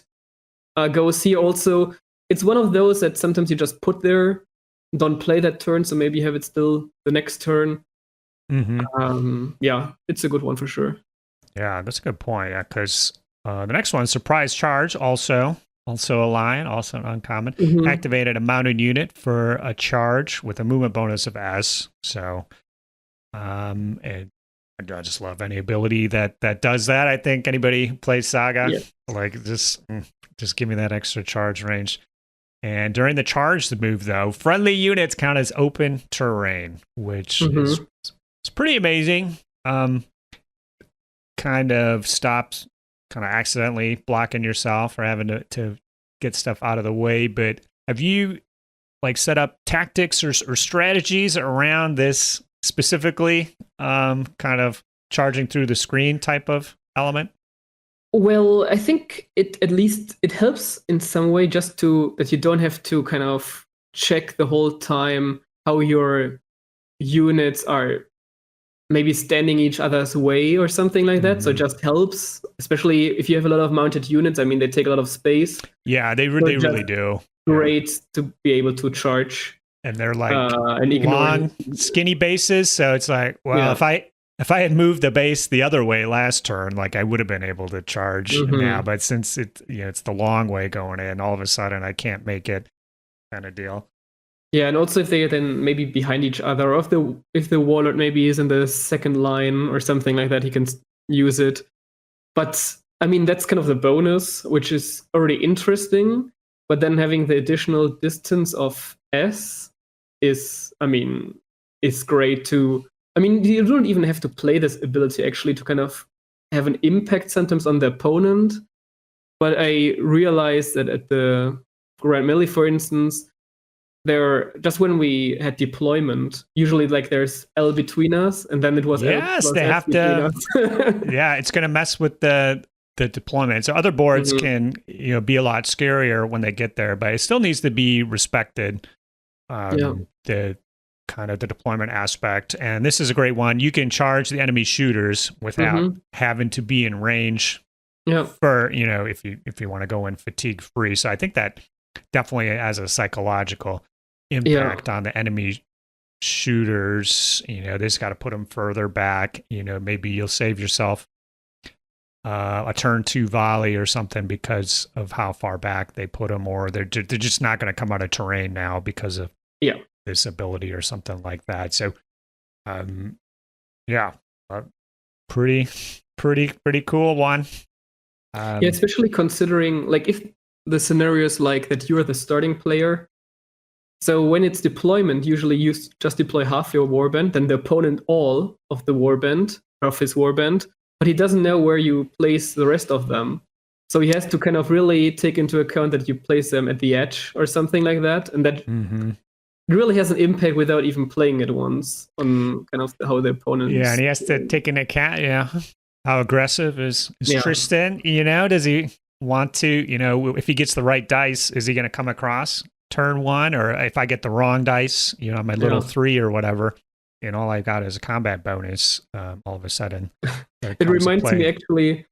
goes here also. It's one of those that sometimes you just put there, don't play that turn, so maybe you have it still the next turn. It's a good one for sure. Yeah, that's a good point. Yeah, because the next one, Surprise Charge, also a line, also an uncommon. Activated a mounted unit for a charge with a movement bonus of S. So, and I just love any ability that does that. I think anybody who plays Saga, like just give me that extra charge range. And during the charge move, though, friendly units count as open terrain, which is pretty amazing. Kind of stops kind of accidentally blocking yourself or having to get stuff out of the way. But have you like set up tactics or strategies around this specifically, kind of charging through the screen type of element? Well, I think at least it helps in some way just that you don't have to kind of check the whole time how your units are maybe standing each other's way or something like that. So it just helps, especially if you have a lot of mounted units. I mean, they take a lot of space. Yeah, they really do. Great to be able to charge. And they're like long, skinny bases. So it's like, well, if I had moved the base the other way last turn, like I would have been able to charge now. But since it's the long way going in, all of a sudden I can't make it, kind of deal. Yeah, and also if they are then maybe behind each other, or if the warlord maybe is in the second line or something like that, he can use it. But I mean, that's kind of the bonus, which is already interesting. But then having the additional distance of S is great too. I mean, you don't even have to play this ability actually to kind of have an impact sometimes on the opponent. But I realized that at the Grand Melee, for instance, just when we had deployment, usually like there's L between us, and then it was yes, they have to. Yeah, it's going to mess with the deployment. So other boards can be a lot scarier when they get there, but it still needs to be respected. The kind of the deployment aspect, and this is a great one. You can charge the enemy shooters without having to be in range. Yeah. For if you want to go in fatigue free. So I think that definitely has a psychological impact on the enemy shooters. They just got to put them further back. Maybe you'll save yourself a turn 2 volley or something because of how far back they put them, or they're just not going to come out of terrain now because of this ability or something like that. So, pretty cool one. Especially considering like if the scenarios like that you're the starting player. So when it's deployment, usually you just deploy half your warband, then the opponent all of his warband, but he doesn't know where you place the rest of them. So he has to kind of really take into account that you place them at the edge or something like that, and that really has an impact without even playing it once on kind of how the opponent. Yeah, and he has to take into account, how aggressive is Tristan? Does he want to, if he gets the right dice, is he going to come across turn 1? Or if I get the wrong dice, my little 3 or whatever, and all I got is a combat bonus, all of a sudden. It reminds me actually,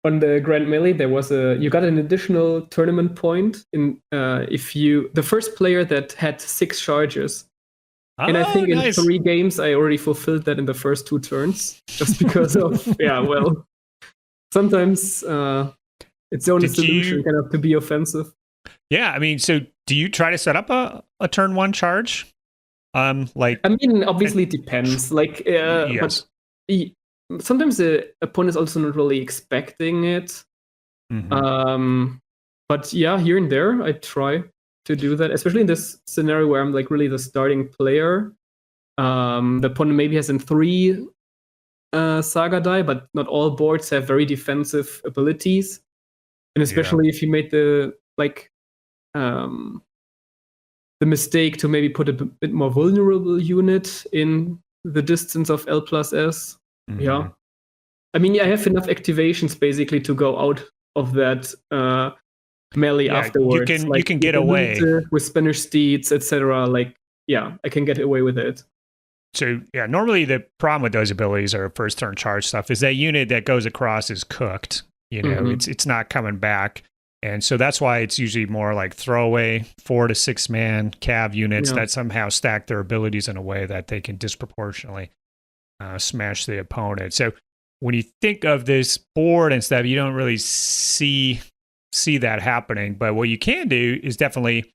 on the Grand Melee, there was you got an additional tournament point if the first player that had 6 charges. And I think in 3 games, I already fulfilled that in the first 2 turns, just because of, sometimes it's the only solution kind of to be offensive. Yeah, I mean, so do you try to set up a turn 1 charge? Obviously it depends. Yes. But sometimes the opponent is also not really expecting it. But here and there, I try to do that, especially in this scenario where I'm like really the starting player. The opponent maybe has in 3 Saga die, but not all boards have very defensive abilities. And especially if you made the mistake to maybe put a bit more vulnerable unit in the distance of L plus S. Yeah. I mean, I have enough activations basically to go out of that melee afterwards. You can get away with Spanish steeds, etc. I can get away with it. So normally the problem with those abilities or first turn charge stuff is that unit that goes across is cooked. It's not coming back. And so that's why it's usually more like throwaway 4 to 6 man cav units that somehow stack their abilities in a way that they can disproportionately smash the opponent. So when you think of this board and stuff, you don't really see that happening. But what you can do is definitely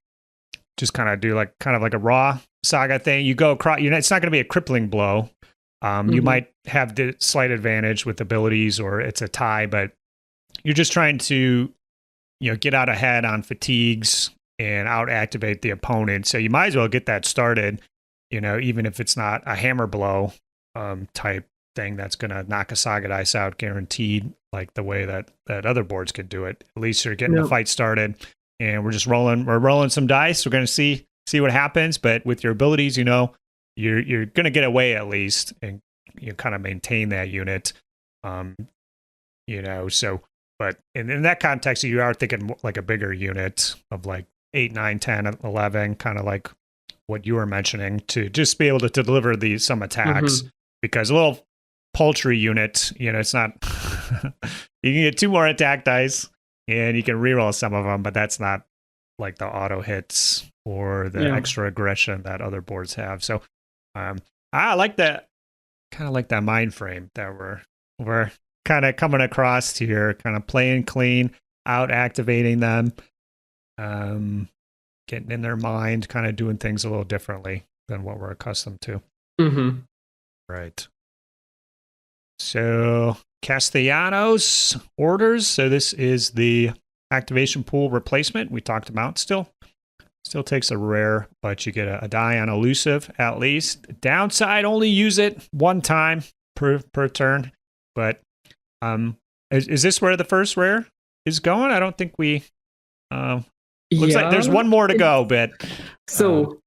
just kind of do like a raw Saga thing. You go across. It's not going to be a crippling blow. You might have the slight advantage with abilities, or it's a tie, but you're just trying to get out ahead on fatigues and out activate the opponent. So you might as well get that started, even if it's not a hammer blow, type thing that's going to knock a Saga dice out guaranteed, like the way that other boards could do it. At least you're getting the fight started, and we're just rolling some dice. We're going to see what happens, but with your abilities, you're going to get away at least, and you kind of maintain that unit. So, but in that context, you are thinking like a bigger unit of like 8, 9, 10, 11, kind of like what you were mentioning, to just be able to deliver some attacks, because a little paltry unit, it's not, you can get 2 more attack dice and you can reroll some of them, but that's not like the auto hits or the extra aggression that other boards have. So I like that, kind of like that mind frame that we're kind of coming across here, kind of playing clean, out activating them, getting in their mind, kind of doing things a little differently than what we're accustomed to. Right. So Castellanos orders. So this is the activation pool replacement we talked about. Still takes a rare, but you get a die on elusive at least. Downside, only use it 1 time per turn. But is this where the first rare is going? I don't think we. Looks like there's 1 more to go, but so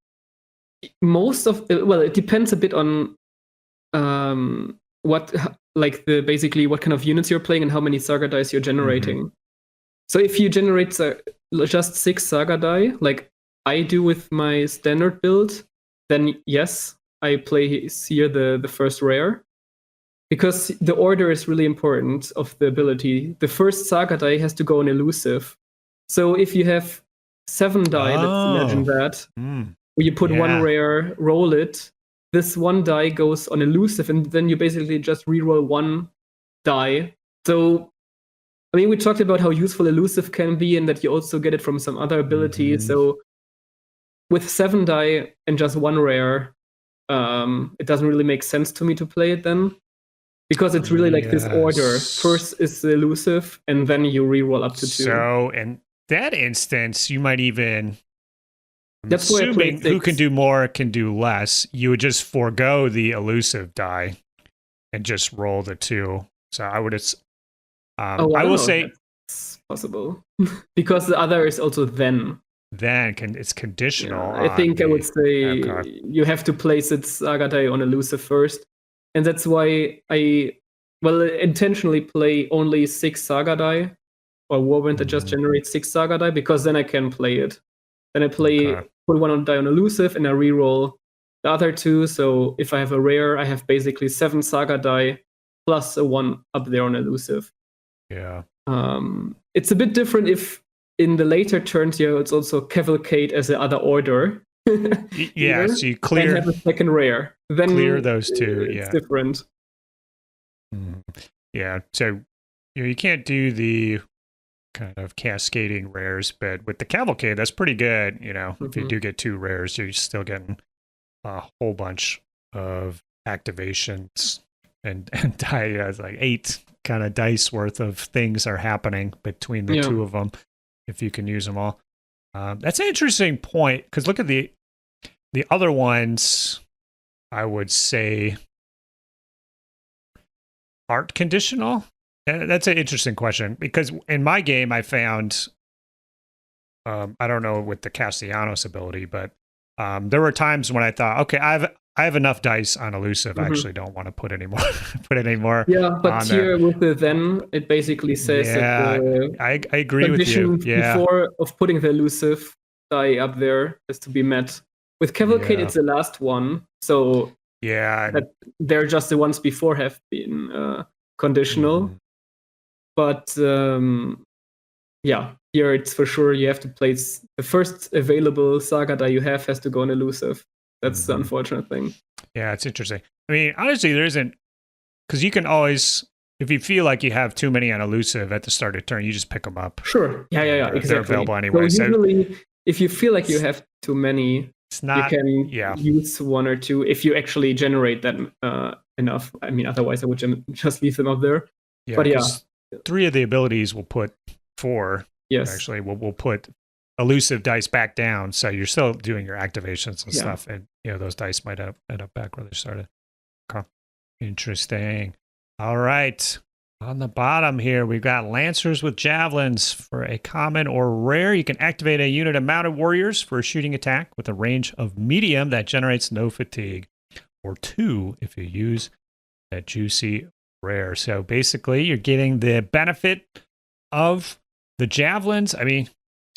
most of it depends a bit on what basically what kind of units you're playing and how many Saga dice you're generating. So if you generate just 6 Saga die, like I do with my standard build, then yes, I play here the first rare, because the order is really important of the ability. The first Saga die has to go on elusive. So if you have 7 die, let's imagine that, where you put 1 rare, roll it, this 1 die goes on elusive, and then you basically just reroll 1 die. So, I mean, we talked about how useful elusive can be, and that you also get it from some other ability. So with 7 die and just 1 rare, it doesn't really make sense to me to play it then, because it's really like this order. First is the elusive, and then you reroll up to 2. So in that instance, you might even, that's assuming who can do more can do less, you would just forego the elusive die and just roll the 2. So I would I will say it's possible because the other is also then it's conditional. I think I would say you have to place its Saga die on elusive first, and that's why I intentionally play only 6 Saga die, or Warband that just generates 6 Saga die, because then I can play it. Then I put 1 die on elusive, and I reroll the other 2. So if I have a rare, I have basically 7 Saga die plus a 1 up there on elusive. Yeah. It's a bit different if in the later turns it's also cavalcade as the other order. So you clear and have a second rare. Then clear those 2. It's different. Yeah. So you can't do the kind of cascading rares, but with the cavalcade, that's pretty good. If you do get 2 rares, you're still getting a whole bunch of activations and die. It's like 8 kind of dice worth of things are happening between the 2 of them, if you can use them all. That's an interesting point, because look at the other ones. I would say art conditional. That's an interesting question, because in my game I found, I don't know with the Castellanos ability, but there were times when I thought, okay, I have enough dice on elusive. I actually don't want to put any more. Yeah, but here with the then, it basically says that I agree with you. Before of putting the elusive die up there has to be met. With cavalcade, it's the last one. So that they're just the ones before have been conditional. But here it's for sure you have to place the first available Saga die you have has to go on elusive. That's the unfortunate thing. Yeah, it's interesting. I mean, honestly, there isn't, because you can always, if you feel like you have too many on elusive at the start of turn, you just pick them up. Sure. Yeah, exactly. They're available anyway. So usually, if you feel like you have too many, you can use 1 or 2 if you actually generate them enough. I mean, otherwise I would just leave them up there. Yeah, but 3 of the abilities will put 4. Yes. Actually, we'll put elusive dice back down, so you're still doing your activations and stuff, and those dice might end up back where they started. Okay. Interesting. All right. On the bottom here, we've got Lancers with Javelins. For a common or rare, you can activate a unit of mounted warriors for a shooting attack with a range of medium that generates no fatigue, or 2 if you use that juicy rare. So basically, you're getting the benefit of the Javelins. I mean,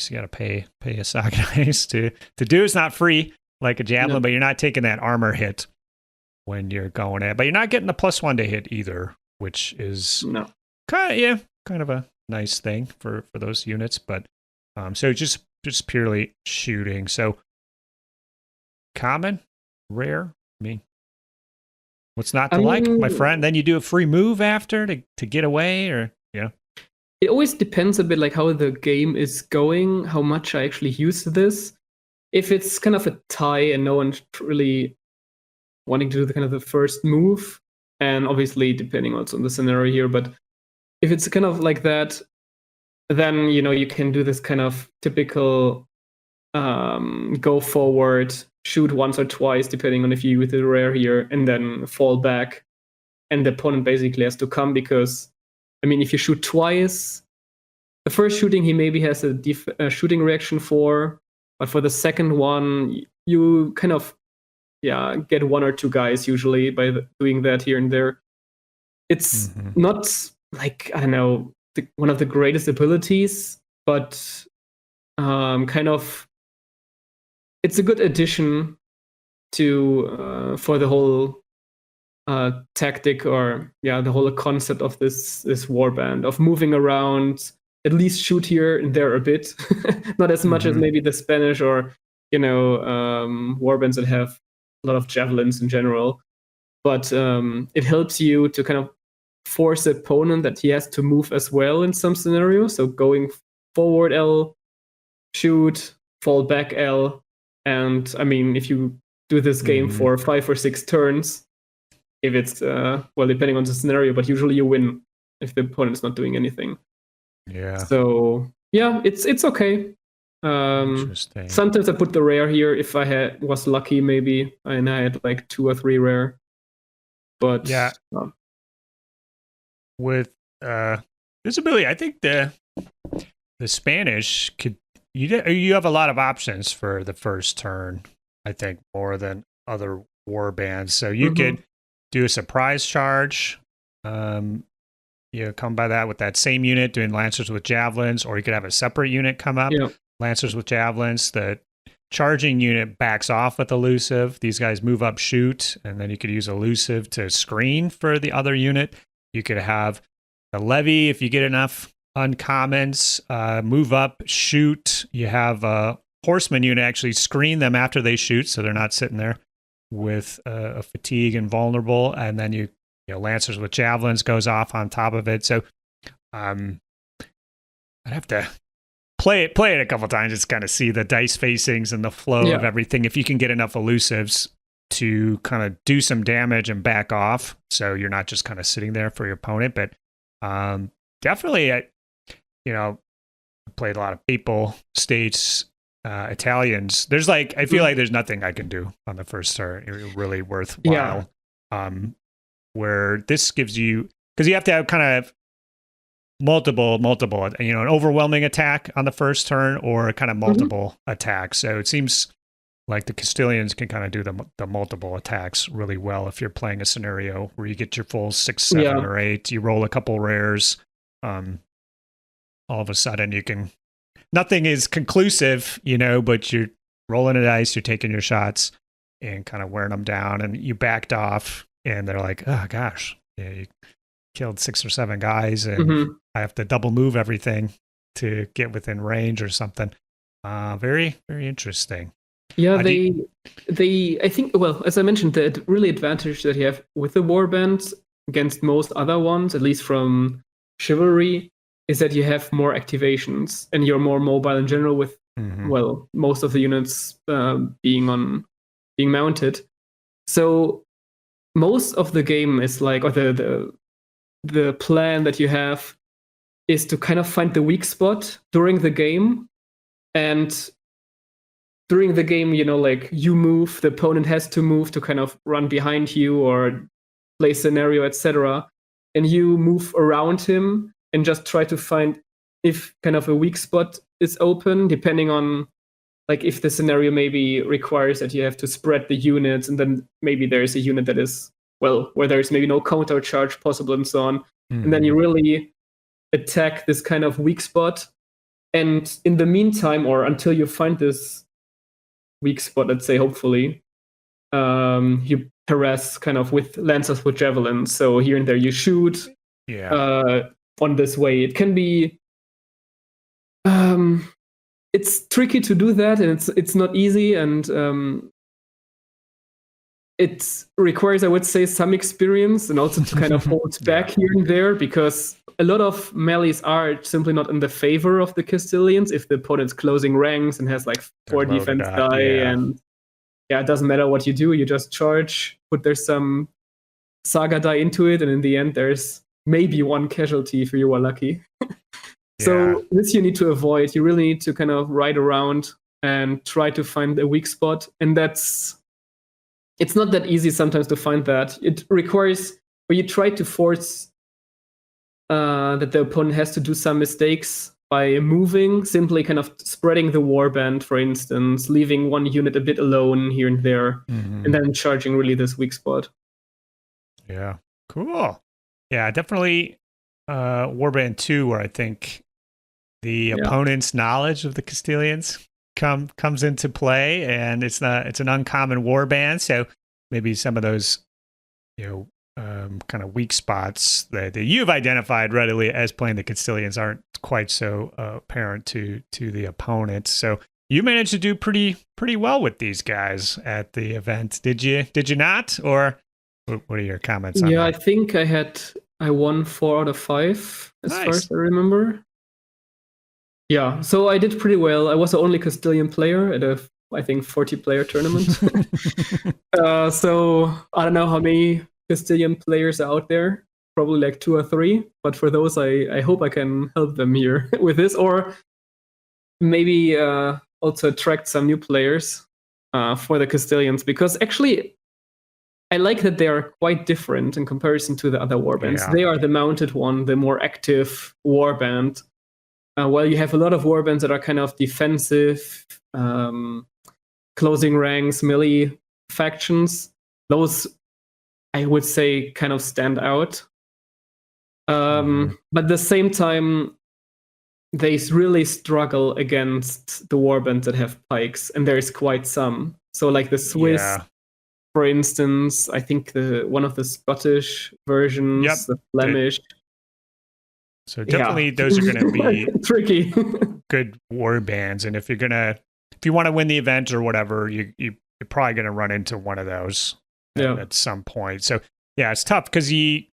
you got to pay a Saga Dice to do. It's not free like a Javelin, but you're not taking that armor hit when you're going at. But you're not getting the +1 to hit either, which is kind of a nice thing for those units. But so just purely shooting. So common, rare. I mean, what's not to like, my friend? Then you do a free move after to get away, or It always depends a bit like how the game is going, how much I actually use this. If it's kind of a tie and no one's really wanting to do the kind of the first move, and obviously depending also on the scenario here, but if it's kind of like that, then you can do this kind of typical go forward, shoot once or twice depending on if you use the rare here, and then fall back, and the opponent basically has to come, because I mean, if you shoot twice, the first shooting he maybe has a shooting reaction for, but for the second one, you kind of get 1 or 2 guys usually by doing that here and there. It's not like, I don't know, one of the greatest abilities, but kind of it's a good addition to for the whole tactic, or the whole concept of this warband of moving around, at least shoot here and there a bit, not as much as maybe the Spanish or warbands that have a lot of javelins in general, but it helps you to kind of force the opponent that he has to move as well in some scenarios. So going forward L, shoot, fall back L, and I mean, if you do this game for 5 or 6 turns, if it's depending on the scenario, but usually you win if the opponent is not doing anything. Yeah. So it's okay. Interesting. Sometimes I put the rare here if I was lucky, maybe, and I had like 2 or 3 rare. But with visibility, I think the Spanish could you have a lot of options for the first turn. I think more than other war bands, so you could do a surprise charge. Come by that with that same unit doing Lancers with Javelins, or you could have a separate unit come up, Lancers with Javelins. The charging unit backs off with Elusive. These guys move up, shoot, and then you could use Elusive to screen for the other unit. You could have the Levy if you get enough uncommons, move up, shoot. You have a Horseman unit actually screen them after they shoot, so they're not sitting there with a fatigue and vulnerable, and then you Lancers with Javelins goes off on top of it. So I'd have to play it a couple times just kind of see the dice facings and the flow of everything. If you can get enough Elusives to kind of do some damage and back off, so you're not just kind of sitting there for your opponent. But definitely, I played a lot of Papal States, Italians. There's I feel like there's nothing I can do on the first turn. It's really worthwhile. Where this gives you, because you have to have kind of multiple, an overwhelming attack on the first turn, or kind of multiple attacks. So it seems like the Castilians can kind of do the multiple attacks really well. If you're playing a scenario where you get your full 6, 7, or 8, you roll a couple rares, all of a sudden you can, nothing is conclusive, but you're rolling a dice, you're taking your shots and kind of wearing them down, and you backed off. And they're like, oh gosh, you killed 6 or 7 guys, and I have to double move everything to get within range or something. Very, very interesting. Yeah, I think, well, as I mentioned, the really advantage that you have with the warbands against most other ones, at least from Chivalry, is that you have more activations and you're more mobile in general with, most of the units being mounted. So most of the game is or the plan that you have is to kind of find the weak spot during the game, and during the game, you move, the opponent has to move to kind of run behind you or play scenario, etc. And you move around him and just try to find if kind of a weak spot is open, depending on like if the scenario maybe requires that you have to spread the units, and then maybe there's a unit that is, well, where there's maybe no counter charge possible and so on. Mm-hmm. And then you really attack this kind of weak spot. And in the meantime, or until you find this weak spot, let's say, hopefully, you harass kind of with lancers with javelins. So here and there you shoot on this way. It can be it's tricky to do that, and it's not easy, and it requires, I would say, some experience and also to kind of hold back here and there, because a lot of melees are simply not in the favor of the Castilians if the opponent's closing ranks and has like 4 defense die, and it doesn't matter what you do, you just charge, put there's some saga die into it, and in the end there's maybe 1 casualty if you are lucky. So this you need to avoid. You really need to kind of ride around and try to find a weak spot. And it's not that easy sometimes to find that. It requires, or you try to force that the opponent has to do some mistakes by moving, simply kind of spreading the warband, for instance, leaving 1 unit a bit alone here and there, and then charging really this weak spot. Yeah, cool. Yeah, definitely Warband 2, where I think the opponent's knowledge of the Castilians comes into play, and it's an uncommon warband, so maybe some of those kind of weak spots that you've identified readily as playing the Castilians aren't quite so apparent to the opponent. So you managed to do pretty well with these guys at the event. Did you not? Or what are your comments on that? I think I won 4 out of 5 as far as I remember. Yeah, so I did pretty well. I was the only Castilian player at a, I think, 40-player tournament. So I don't know how many Castilian players are out there. Probably like 2 or 3. But for those, I hope I can help them here with this, or maybe also attract some new players for the Castilians, because actually I like that they are quite different in comparison to the other warbands. Yeah. They are the mounted one, the more active warband. While you have a lot of warbands that are kind of defensive, closing ranks, melee factions, those I would say kind of stand out. But at the same time, they really struggle against the warbands that have pikes, and there's quite some. So like the Swiss, for instance, I think one of the Scottish versions, the Flemish. So definitely those are going to be tricky, good war bands. And if you want to win the event or whatever, you're probably going to run into one of those at some point. So yeah, it's tough because we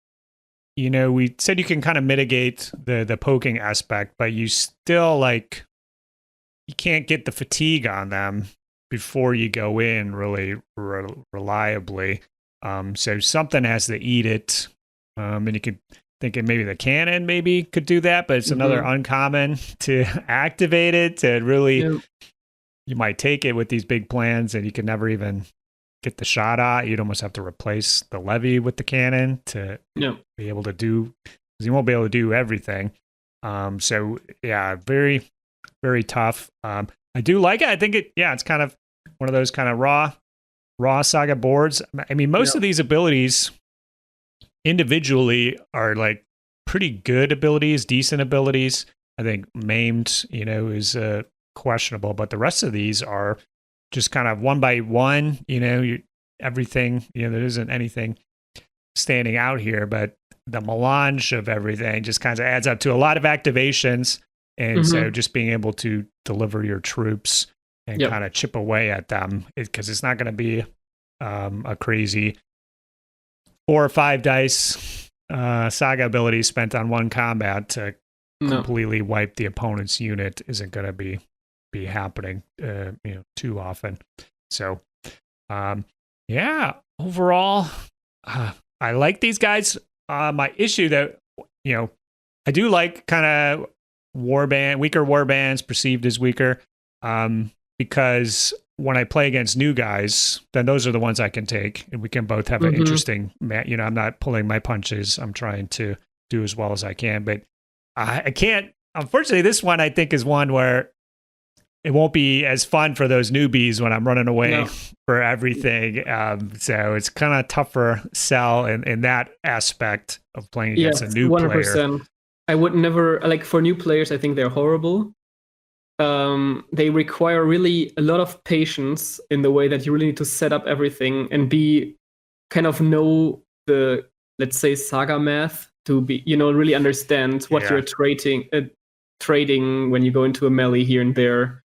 said you can kind of mitigate the poking aspect, but you still you can't get the fatigue on them before you go in really reliably. So something has to eat it. And you could thinking maybe the cannon maybe could do that, but it's another uncommon to activate it. To really, you might take it with these big plans and you can never even get the shot out. You'd almost have to replace the levy with the cannon to be able to do, because you won't be able to do everything. So yeah, very, very tough. I do like it. I think it's kind of one of those kind of raw saga boards. I mean, most of these abilities individually are like pretty good abilities, decent abilities. I think maimed, is questionable, but the rest of these are just kind of one by one. Everything. There isn't anything standing out here, but the melange of everything just kind of adds up to a lot of activations, and so just being able to deliver your troops and kind of chip away at them, because it's not going to be a crazy 4 or 5 dice saga ability spent on one combat to completely wipe the opponent's unit isn't going to be happening too often. So overall I like these guys. My issue that I do like kind of weaker warbands perceived as weaker, because when I play against new guys, then those are the ones I can take, and we can both have an interesting match. You know, I'm not pulling my punches. I'm trying to do as well as I can, but I can't. Unfortunately, this one I think is one where it won't be as fun for those newbies when I'm running away for everything. So it's kind of tougher sell in that aspect of playing against a new 100%. Player. I would never, like, for new players, I think they're horrible. They require really a lot of patience in the way that you really need to set up everything and know the, let's say, saga math to be, really understand what you're trading when you go into a melee here and there.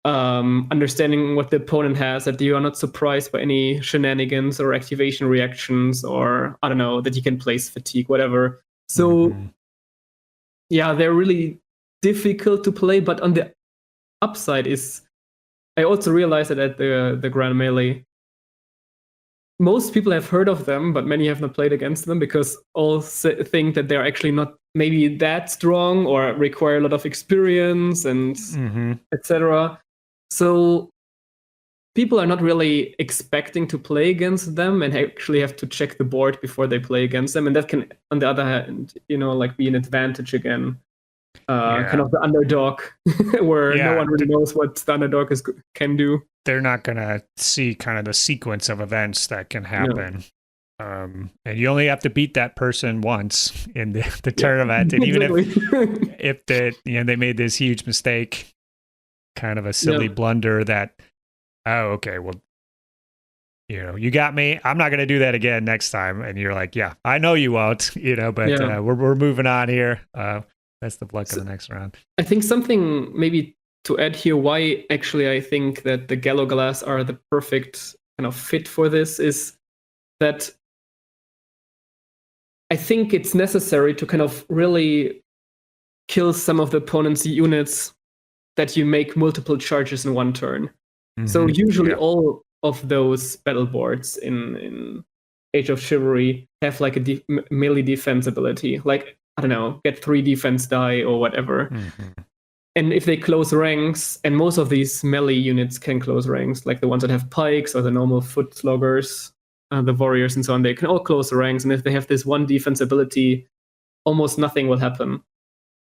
Understanding what the opponent has, that you are not surprised by any shenanigans or activation reactions, or I don't know, that you can place fatigue, whatever. So they're really difficult to play, but on the upside is, I also realized that at the Grand Melee, most people have heard of them, but many have not played against them because all think that they're actually not maybe that strong or require a lot of experience and etc. So people are not really expecting to play against them and actually have to check the board before they play against them, and that can, on the other hand, be an advantage again. Kind of the underdog, where no one really knows what the underdog can do. They're not going to see kind of the sequence of events that can happen. And you only have to beat that person once in the tournament. And even if they made this huge mistake, kind of a silly blunder that, you got me. I'm not going to do that again next time. And you're like, yeah, I know you won't, but we're moving on here. Best of luck in the next round. I think something maybe to add here, why actually I think that the Gallo Glass are the perfect kind of fit for this, is that I think it's necessary to kind of really kill some of the opponent's units that you make multiple charges in one turn. So usually all of those battle boards in Age of Chivalry have like a melee defense ability, like, I don't know, get 3 defense die or whatever. And if they close ranks, and most of these melee units can close ranks, like the ones that have pikes or the normal foot sloggers, the warriors and so on, they can all close the ranks. And if they have this one defense ability, almost nothing will happen.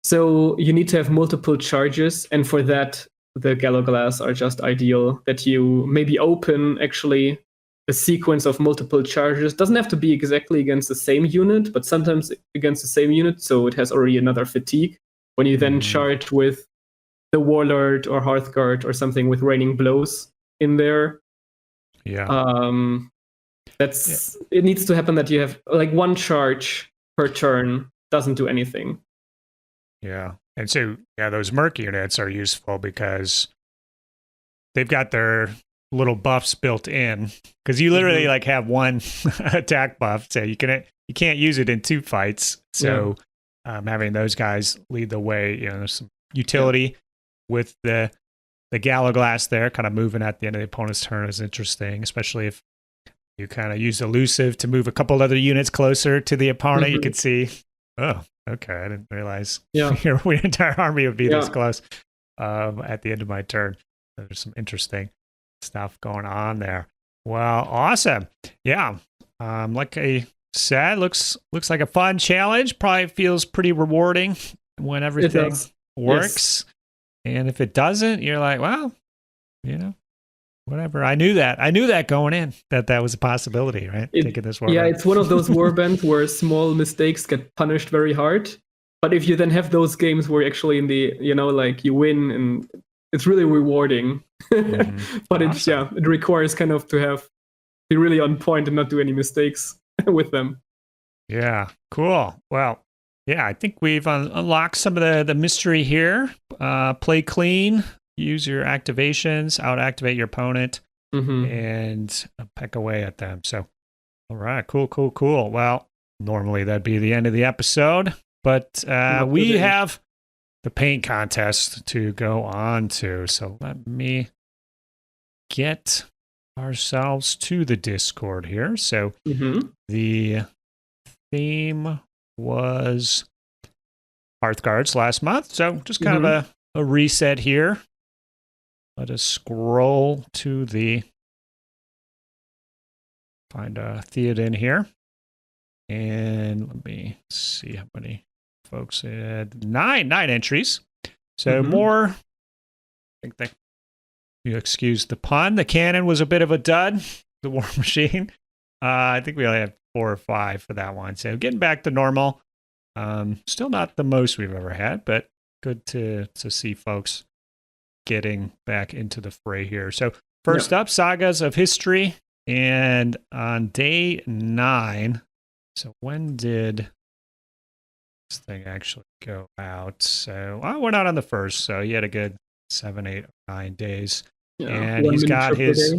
So you need to have multiple charges. And for that, the Gallo Glass are just ideal, that you maybe open actually a sequence of multiple charges. Doesn't have to be exactly against the same unit, but sometimes against the same unit, so it has already another fatigue. When you then charge with the Warlord or Hearthguard or something with raining blows in there, it needs to happen that you have like one charge per turn, doesn't do anything. Yeah, and so those Merc units are useful because they've got their little buffs built in, because you literally like have one attack buff, so you can't use it in 2 fights. So having those guys lead the way, there's some utility with the Gallo Glass there, kind of moving at the end of the opponent's turn is interesting, especially if you kind of use Elusive to move a couple other units closer to the opponent. You could see, oh, okay, I didn't realize your entire army would be this close at the end of my turn. There's some interesting stuff going on there. Well, awesome. Yeah. Like I said, looks like a fun challenge. Probably feels pretty rewarding when everything works. Yes. And if it doesn't, you're like, well, whatever. I knew that going in, that was a possibility, right? Taking this war. Yeah, it's one of those warbands where small mistakes get punished very hard. But if you then have those games where actually in the, you win, and it's really rewarding. But awesome. It requires kind of to be really on point and not do any mistakes with them. Yeah, cool. Well, I think we've unlocked some of the mystery here. Play clean, use your activations, out-activate your opponent, and peck away at them. So, all right, cool. Well, normally that'd be the end of the episode, but we have the paint contest to go on to. So let me get ourselves to the Discord here. So the theme was Hearthguards last month. So just kind of a reset here let us scroll to find a Theoden here. And let me see how many folks had. Nine entries. So more, I think that, you excuse the pun, the cannon was a bit of a dud, the War Machine. I think we only had 4 or 5 for that one. So getting back to normal. Still not the most we've ever had, but good to see folks getting back into the fray here. So first up, Sagas of History. And on day 9, so when did this thing actually go out? So I went out on the 1st, so he had a good 7, 8, 9 days. Yeah, and he's got his...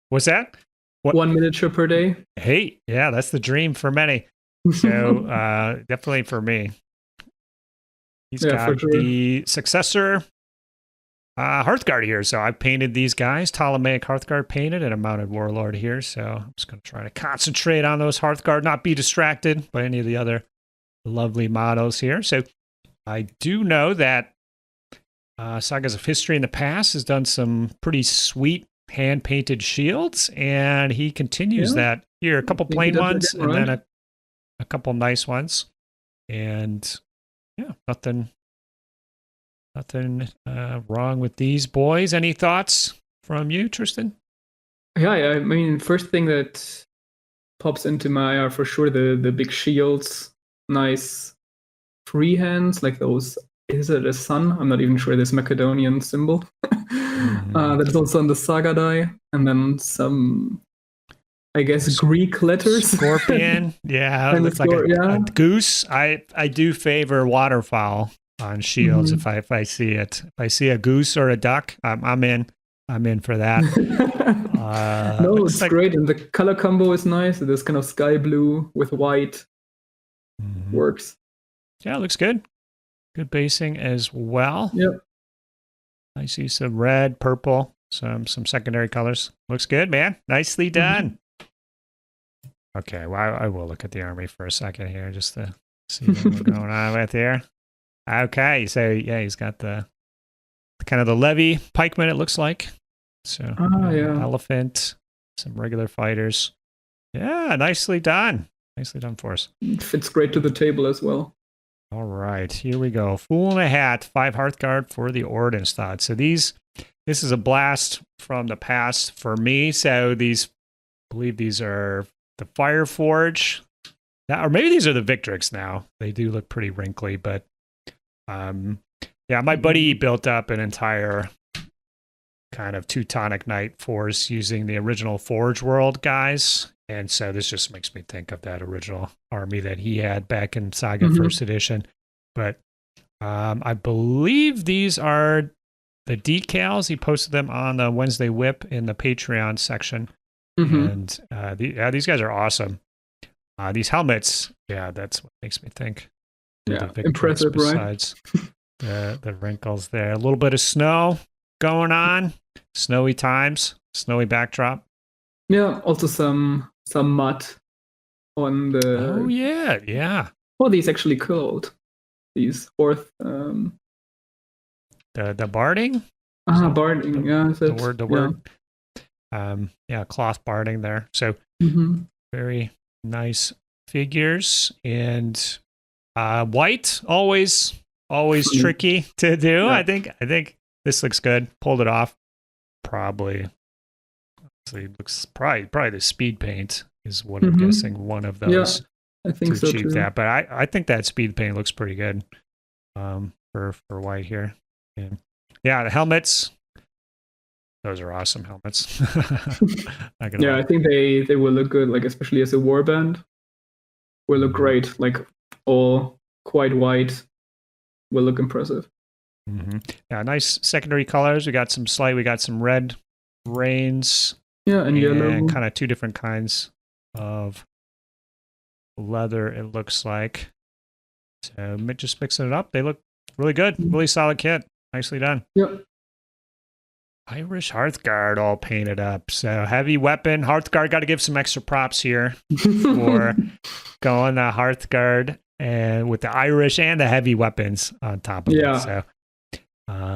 What's that? What? 1 miniature per day. Hey, yeah, that's the dream for many. So definitely for me. He's got the successor Hearthguard here. So I painted these guys, Ptolemaic Hearthguard painted, and a mounted warlord here. So I'm just going to try to concentrate on those Hearthguard, not be distracted by any of the other lovely models here. So I do know that Sagas of History in the past has done some pretty sweet hand-painted shields, and he continues that here. A couple plain ones, and then a couple nice ones. And yeah, nothing wrong with these boys. Any thoughts from you, Tristan? Yeah, I mean, first thing that pops into my eye are for sure the big shields, nice freehands, like those. Is it a sun? I'm not even sure. This Macedonian symbol. That's also on the Saga die, and then some, I guess, Greek letters. Scorpion, yeah, it looks like a goose. I do favor waterfowl on shields if I see it. If I see a goose or a duck, I'm in. I'm in for that. No, it's great, and the color combo is nice. This kind of sky blue with white works. Yeah, it looks good. Good basing as well. Yep. I see some red, purple, some secondary colors. Looks good, man. Nicely done. Okay, well, I will look at the army for a second here just to see what's going on with here. Okay, so yeah, he's got the kind of the levy pikemen, it looks like. So elephant, some regular fighters. Yeah, nicely done. Nicely done for us. It fits great to the table as well. All right, here we go. Fool in a Hat, 5 Hearthguard for the Ordenstad. So this is a blast from the past for me. So I believe these are the Fireforge. Or maybe these are the Victrix now. They do look pretty wrinkly, but yeah, my buddy built up an entire kind of Teutonic Knight force using the original Forge World guys. And so this just makes me think of that original army that he had back in Saga First Edition. But I believe these are the decals. He posted them on the Wednesday Whip in the Patreon section. And these guys are awesome. These helmets, that's what makes me think. Yeah, impressive, besides the wrinkles there. A little bit of snow going on. Snowy times, snowy backdrop. Yeah, also some mud on the... Oh, yeah. What are these actually called? These fourth... The barding? Barding, The word. Cloth barding there. So very nice figures. And white, always tricky to do. Yeah. I think this looks good. Pulled it off. Probably looks probably the speed paint is what I'm guessing. One of those. Yeah, I think so too. That, but I think that speed paint looks pretty good for white here. And the helmets. Those are awesome helmets. I think they will look good, like especially as a warband. Will look great, like all quite white. Will look impressive. Yeah, nice secondary colors. We got some red reins. Yeah, and yellow. Kind of 2 different kinds of leather, it looks like. So just mixing it up. They look really good. Really solid kit. Nicely done. Yep. Irish Hearthguard all painted up. So heavy weapon. Hearthguard, got to give some extra props here for going the Hearthguard and with the Irish and the heavy weapons on top of it. So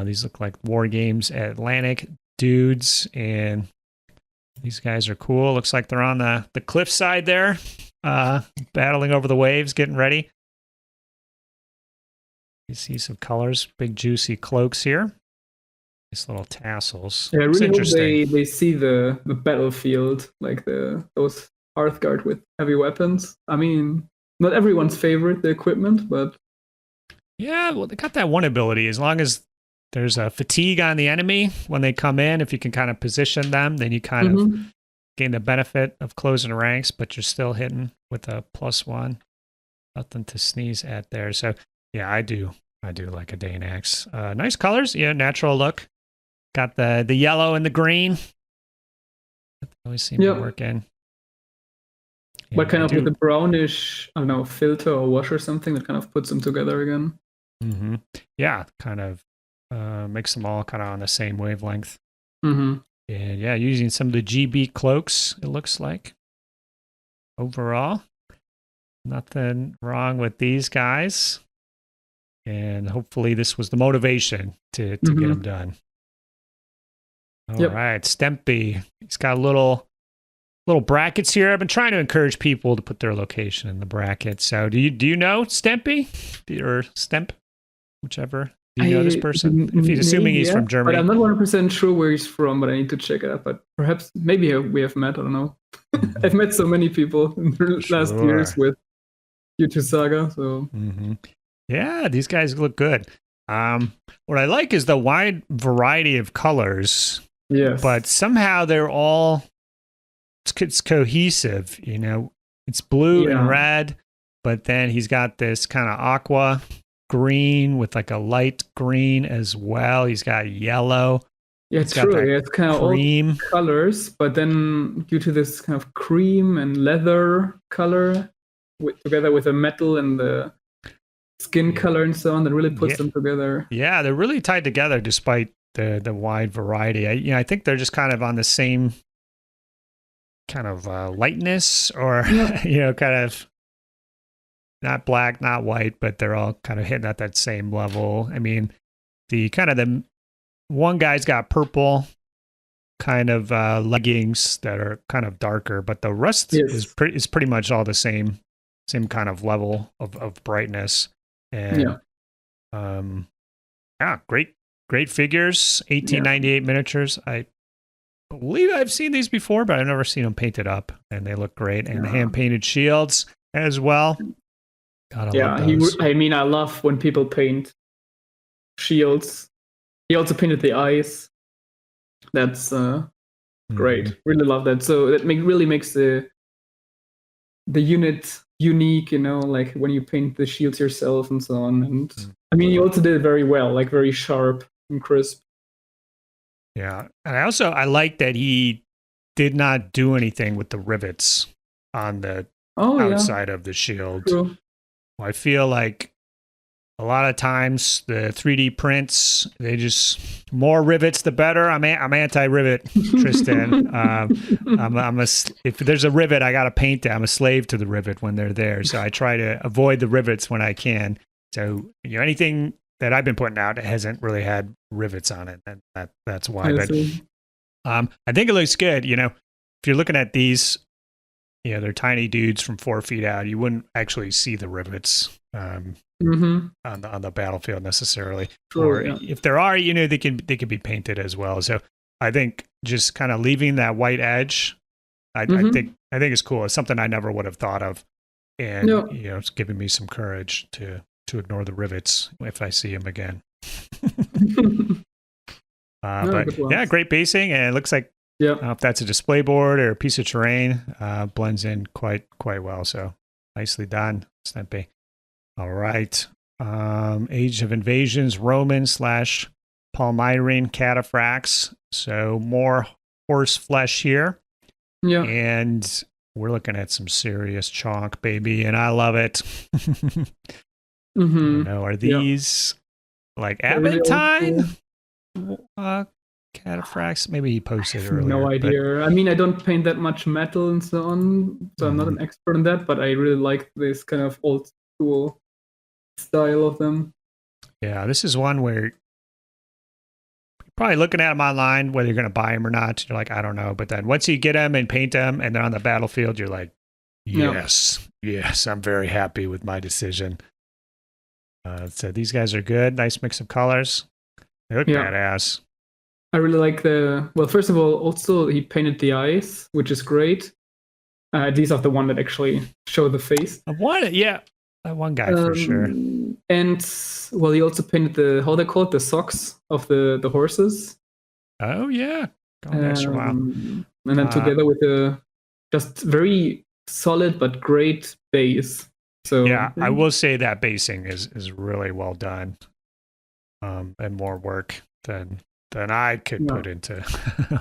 These look like Wargames Atlantic dudes, and these guys are cool. Looks like they're on the cliffside there, battling over the waves, getting ready. You see some colors, big juicy cloaks here. Nice little tassels. Yeah, I It's really hope interesting. they see the battlefield, like those Hearthguard with heavy weapons. I mean, not everyone's favorite, the equipment, but Yeah, well, they got that one ability. As long as there's a fatigue on the enemy when they come in, if you can kind of position them, then you kind of gain the benefit of closing ranks, but you're still hitting with a +1. Nothing to sneeze at there. So yeah, I do like a Danax. Nice colors, yeah, natural look. Got the yellow and the green. That always seem to work in. but kind of with a brownish, I don't know, filter or wash or something that kind of puts them together again. Mm-hmm. Yeah, kind of makes them all kind of on the same wavelength. Mm-hmm. And yeah, using some of the GB cloaks, it looks like. Overall, nothing wrong with these guys. And hopefully this was the motivation to get them done. All right, Stempy. He's got little brackets here. I've been trying to encourage people to put their location in the brackets. So do you know Stempy or Stemp, whichever? Do you know this person? If he's assuming he's from Germany, but I'm not 100% sure where he's from. But I need to check it out. But perhaps maybe we have met. I don't know. I've met so many people in the last years with due to Saga. So yeah, these guys look good. What I like is the wide variety of colors. Yes, but somehow they're all it's cohesive. You know, it's blue and red, but then he's got this kind of aqua green with like a light green as well. He's got yellow. Yeah, it's true. Yeah, it's kind of all colors, but then due to this kind of cream and leather color, together with the metal and the skin color and so on, that really puts them together. Yeah, they're really tied together despite the wide variety. I think they're just kind of on the same kind of lightness, or kind of not black, not white, but they're all kind of hitting at that same level. I mean, the one guy's got purple kind of leggings that are kind of darker, but the rest is pretty much all the same kind of level of brightness. And great figures. 1898 miniatures. I believe I've seen these before, but I've never seen them painted up, and they look great. And the hand painted shields as well. Gotta love those. I mean, I love when people paint shields. He also painted the eyes. That's great. Really love that. So that really makes the unit unique, like when you paint the shields yourself and so on. And I mean, you also did it very well, like very sharp and crisp. Yeah. And I like that he did not do anything with the rivets on the outside of the shield. True. I feel like a lot of times the 3D prints, they just more rivets the better. I'm anti-rivet, Tristan. If there's a rivet, I got to paint it. I'm a slave to the rivet when they're there. So I try to avoid the rivets when I can. So anything that I've been putting out hasn't really had rivets on it, and that's why. I think it looks good. If you're looking at these, they're tiny dudes from 4 feet out. You wouldn't actually see the rivets on the battlefield necessarily. Or if there are, they can be painted as well. So I think just kind of leaving that white edge, I think is cool. It's something I never would have thought of, and it's giving me some courage to ignore the rivets if I see them again. But great basing, and it looks like if that's a display board or a piece of terrain, blends in quite well. So nicely done, Stempy. All right. Age of Invasions, Roman / Palmyrene cataphracts. So more horse flesh here. Yeah. And we're looking at some serious chalk, baby, and I love it. Are these like Aventine cataphracts? Maybe he posted earlier. No idea. I mean, I don't paint that much metal and so on, so I'm not an expert in that, but I really like this kind of old school style of them. Yeah, this is one where probably looking at them online, whether you're going to buy them or not. You're like, I don't know. But then once you get them and paint them and they're on the battlefield, you're like, yes, I'm very happy with my decision. So these guys are good. Nice mix of colors. They look badass. I really like well, first of all, also he painted the eyes, which is great. These are the one that actually show the face. That one guy for sure. And well, he also painted how they call it, the socks of the horses. Oh yeah, going extra mile. And then together with a just very solid but great base. So yeah, I will say that basing is really well done, and more work than I could put into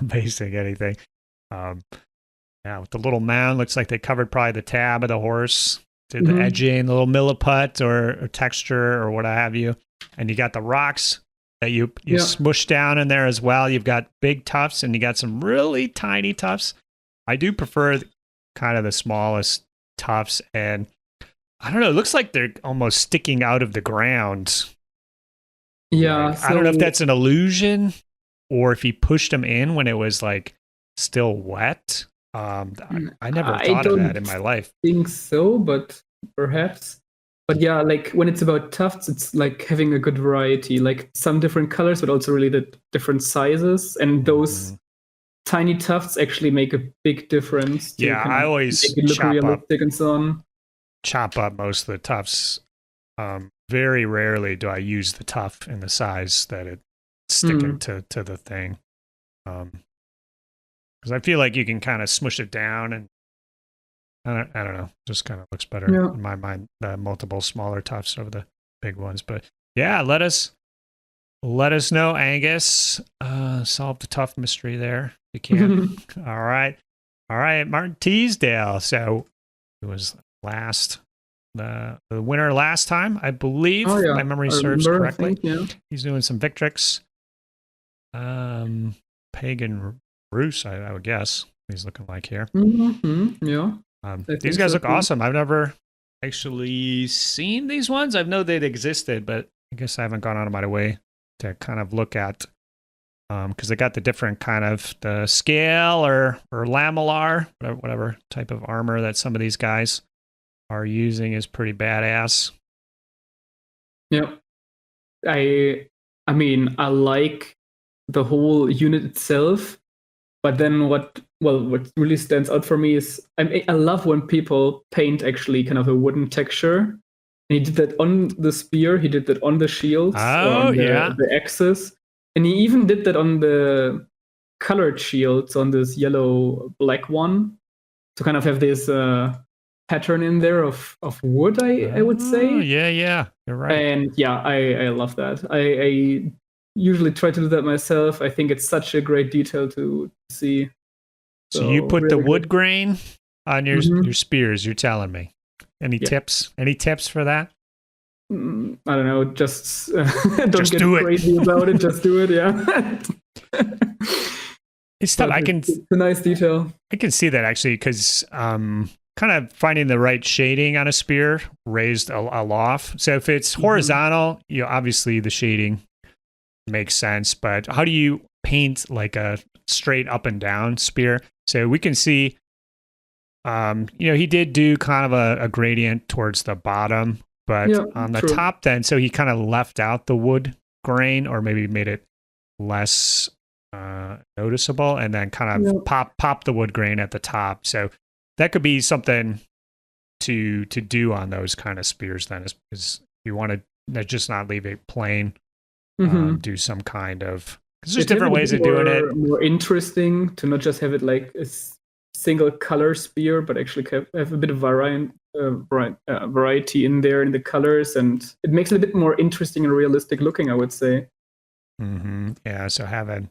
basing anything. With the little mound, looks like they covered probably the tab of the horse, did the edging, the little milliput or texture or what have you, and you got the rocks that you smush down in there as well. You've got big tufts and you got some really tiny tufts. I do prefer kind of the smallest tufts, and I don't know, it looks like they're almost sticking out of the ground. Yeah. Like, I don't know if that's an illusion or if he pushed them in when it was like still wet. I never thought of that in my life. I think so, but perhaps. But yeah, like when it's about tufts, it's like having a good variety, like some different colors, but also really the different sizes. And those tiny tufts actually make a big difference. Yeah, I always make it look realistic and so on. Chop up most of the tufts. Very rarely do I use the tuft in the size that it's sticking to the thing. Because I feel like you can kind of smush it down, and I don't know, just kind of looks better in my mind. The multiple smaller tufts over the big ones, but yeah, let us know, Angus. Solve the tuft mystery there if you can. All right, Martin Teasdale. So it was the winner last time, I believe. My memory serves correctly. He's doing some Victrix. Pagan Roos, I would guess he's looking like here. These guys look awesome. I've never actually seen these ones. I know they'd existed, but I guess I haven't gone out of my way to kind of look at, because they got the different kind of the scale or lamellar, whatever type of armor that some of these guys are using is pretty badass. Yeah, I mean, I like the whole unit itself, but then what really stands out for me is I love when people paint actually kind of a wooden texture. And he did that on the spear, he did that on the shields, the axes, and he even did that on the colored shields on this yellow black one to kind of have this pattern in there of wood, I would say. Yeah, you're right. And I love that. I usually try to do that myself. I think it's such a great detail to see. So you put really the wood grain on your spears, you're telling me. Any tips? Any tips for that? I don't know. Just don't get crazy about it. Just do it. Yeah. It's tough. It's a nice detail. I can see that actually, because kind of finding the right shading on a spear raised aloft. So if it's horizontal, obviously the shading makes sense. But how do you paint like a straight up and down spear? So we can see, he did do kind of a gradient towards the bottom, but on the top then, so he kind of left out the wood grain or maybe made it less noticeable, and then kind of pop the wood grain at the top. So that could be something to do on those kind of spears then, is if you want to just not leave it plain, do some kind of, because there's different ways of doing it. More interesting to not just have it like a single color spear, but actually have a bit of variety in there in the colors, and it makes it a bit more interesting and realistic looking, I would say. Yeah, so having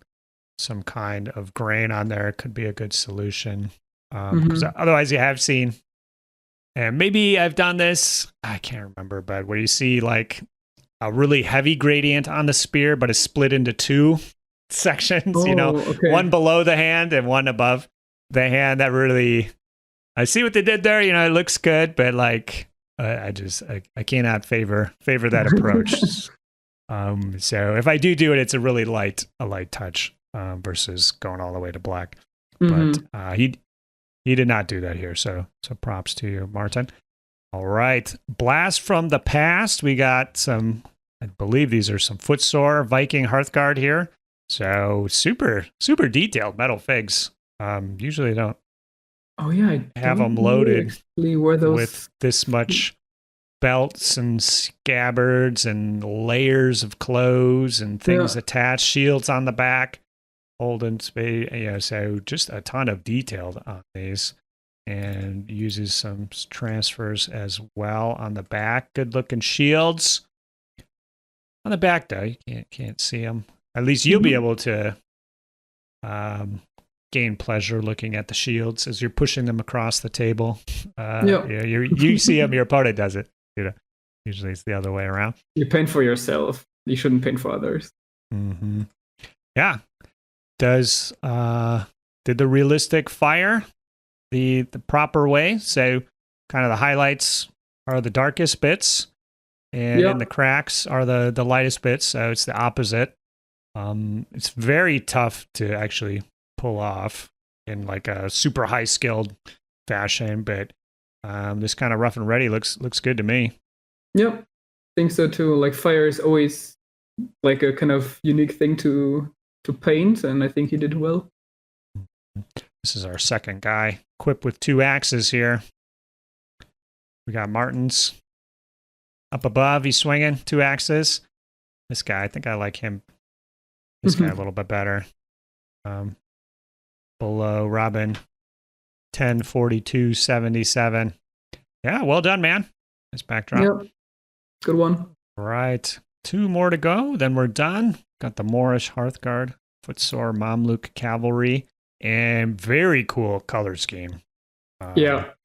some kind of grain on there could be a good solution. Because otherwise you have seen, and maybe I've done this, I can't remember, but where you see like a really heavy gradient on the spear, but it's split into two sections, one below the hand and one above the hand. That really, I see what they did there. It looks good, but like I cannot favor that approach. So if I do it, it's a really light touch versus going all the way to black. Mhm. But he did not do that here. So props to you, Martin. All right, Blast from the Past. We got some, I believe these are some footsore Viking Hearthguard here. So super detailed metal figs. Usually don't. Oh yeah, I have don't them know loaded actually where those... with this much belts and scabbards and layers of clothes and things attached, shields on the back, holding space. Yeah, so just a ton of detail on these, and uses some transfers as well on the back. Good looking shields on the back, though. You can't see them. At least you'll be able to gain pleasure looking at the shields as you're pushing them across the table. You see them, your opponent does it. Usually it's the other way around. You paint for yourself. You shouldn't paint for others. Mm-hmm. Yeah. Did the realistic fire the proper way? So kind of the highlights are the darkest bits, and in the cracks are the lightest bits. So it's the opposite. It's very tough to actually pull off in like a super high skilled fashion, but this kind of rough and ready looks good to me. Yep, think so too. Like fire is always like a kind of unique thing to paint, and I think he did well. This is our second guy, equipped with 2 axes here. We got Martin's up above. He's swinging 2 axes. This guy, I think I like him. This guy a little bit better. Below Robin, 1042.77. Yeah, well done, man. Nice backdrop. Yep. Good one. All right. 2 more to go, then we're done. Got the Moorish Hearthguard, Footsore Mamluk Cavalry, and very cool color scheme. I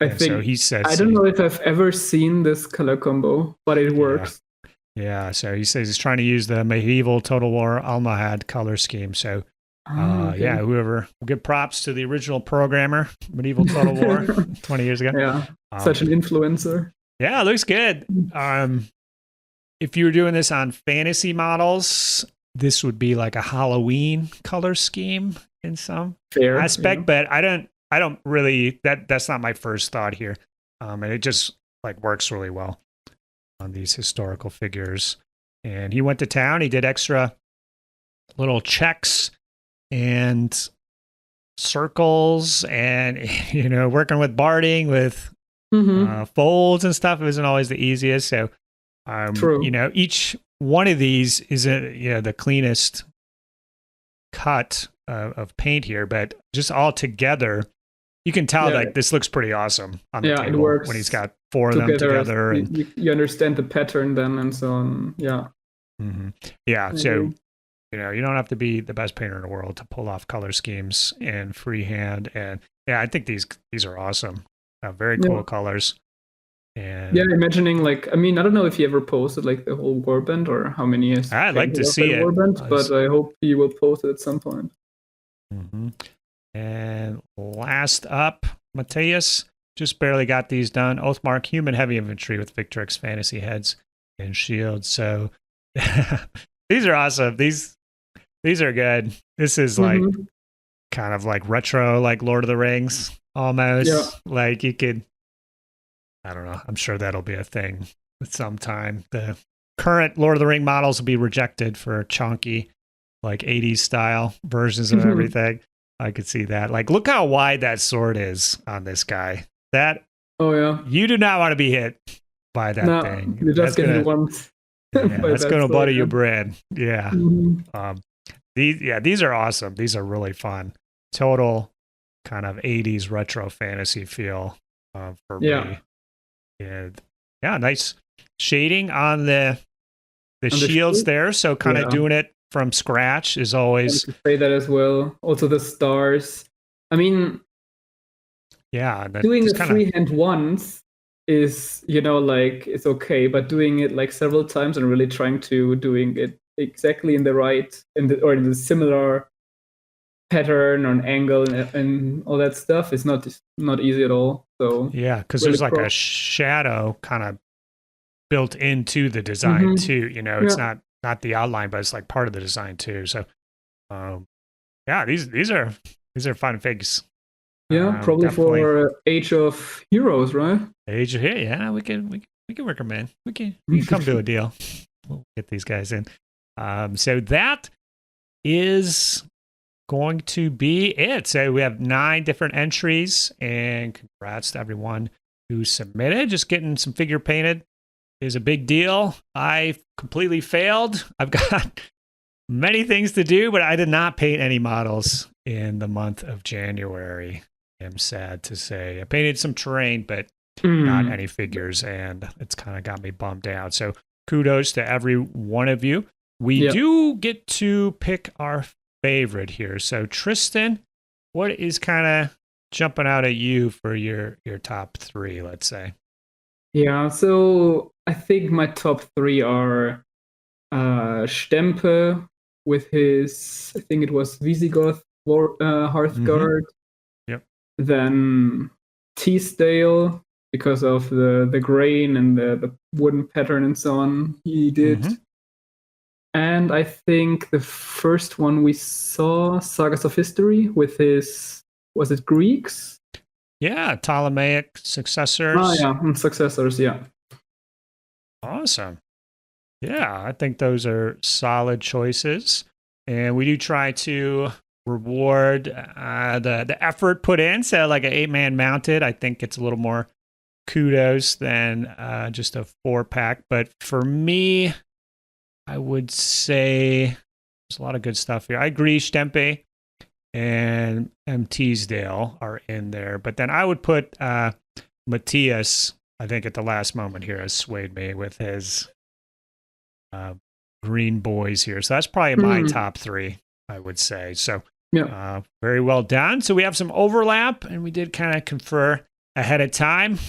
think so he says, I don't know if I've ever seen this color combo, but it works. Yeah, so he says he's trying to use the medieval Total War Almohad color scheme. So yeah, whoever, we'll give props to the original programmer, Medieval Total War 20 years ago. Yeah, such an influencer. Yeah, it looks good. If you were doing this on fantasy models, this would be like a Halloween color scheme in some aspect, but I don't really, that's not my first thought here. And it just like works really well on these historical figures. And he went to town, he did extra little checks and circles and, working with barding with folds and stuff. It wasn't always the easiest. So, each one of these is the cleanest cut of paint here, but just all together, you can tell like this looks pretty awesome on the table. It works when he's got 4 of them together. And you understand the pattern then and so on. Yeah. Mm-hmm. Yeah. So, you don't have to be the best painter in the world to pull off color schemes in freehand. And yeah, I think these are awesome. Very cool colors. And imagining I don't know if he ever posted like the whole warband or how many is. I'd like to see it. Warband, but I hope he will post it at some point. Mm-hmm. And last up, Mateus just barely got these done. Oathmark Human Heavy Infantry with Victrix Fantasy Heads and Shields. So these are awesome. These are good. This is like kind of like retro, like Lord of the Rings almost. Yeah. Like you could, I don't know. I'm sure that'll be a thing at some time. The current Lord of the Ring models will be rejected for chunky, like 80s style versions of everything. I could see that. Like, look how wide that sword is on this guy. You do not want to be hit by that thing. You just get hit once. That's going to butter your bread. Yeah. These are awesome. These are really fun. Total kind of 80s retro fantasy feel for me. And nice shading on the shields there. So kind of doing it from scratch is always. Say that as well. Also the stars. I mean, doing it freehand once is it's okay, but doing it like several times and really trying to doing it exactly in the similar pattern or an angle and all that stuff is not easy at all. So because there's like a shadow kind of built into the design too. It's not not the outline, but it's like part of the design too. So, yeah, these are fun figs. Yeah, probably definitely. for Age of Heroes, right? Age of here, yeah, we can work them in. We can come to a deal. We'll get these guys in. So that is going to be it. So we have 9 different entries, and congrats to everyone who submitted. Just getting some figure painted is a big deal. I completely failed. I've got many things to do, but I did not paint any models in the month of January. I'm sad to say. I painted some terrain, but not any figures, and it's kind of got me bummed out. So kudos to every one of you. We do get to pick our favorite here. So Tristan, what is kind of jumping out at you for your top 3, let's say? Yeah, so I think my top 3 are Stempe with his, I think it was Visigoth Hearthguard. Yep. Then Teasdale, because of the grain and the wooden pattern and so on he did. And I think the first one we saw, Sagas of History, with his, was it Greeks? Yeah, Ptolemaic successors. Oh, yeah, successors, yeah. Awesome. Yeah, I think those are solid choices. And we do try to reward the effort put in. So like an 8-man mounted, I think it's a little more kudos than just a 4-pack. But for me, I would say there's a lot of good stuff here. I agree, Stempe and Teasdale are in there. But then I would put Matthias, I think at the last moment here, has swayed me with his green boys here. So that's probably my top 3, I would say. So very well done. So we have some overlap, and we did kind of confer ahead of time.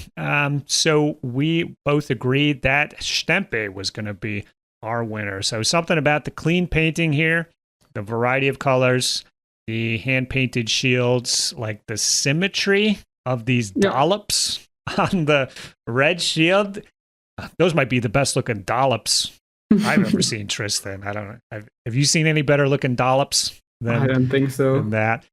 So we both agreed that Stempe was going to be our winner. So something about the clean painting here, the variety of colors, the hand-painted shields, like the symmetry of these dollops on the red shield. Those might be the best looking dollops I've ever seen, Tristan. I don't know. Have you seen any better looking dollops than, I don't think so. Than that?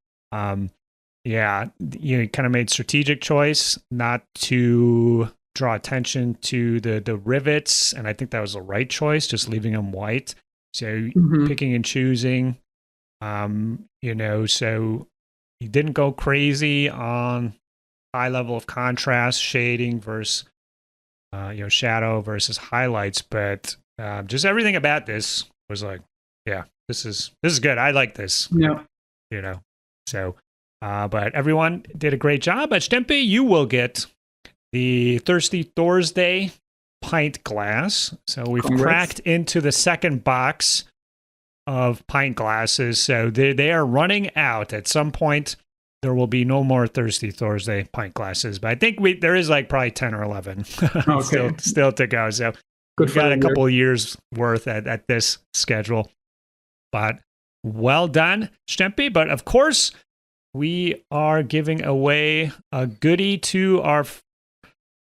Yeah, you kind of made strategic choice not to draw attention to the rivets, and I think that was the right choice, just leaving them white. So picking and choosing, so you didn't go crazy on high level of contrast, shading versus, shadow versus highlights, but just everything about this was like, yeah, this is good. I like this. Yeah. So, but everyone did a great job. At Stempe, you will get the Thirsty Thursday pint glass. So we've cracked into the second box of pint glasses. So they are running out. At some point, there will be no more Thirsty Thursday pint glasses. But I think there is like probably 10 or 11 still to go. So we've got a couple of years worth at this schedule. But well done, Stempe. But of course, we are giving away a goodie to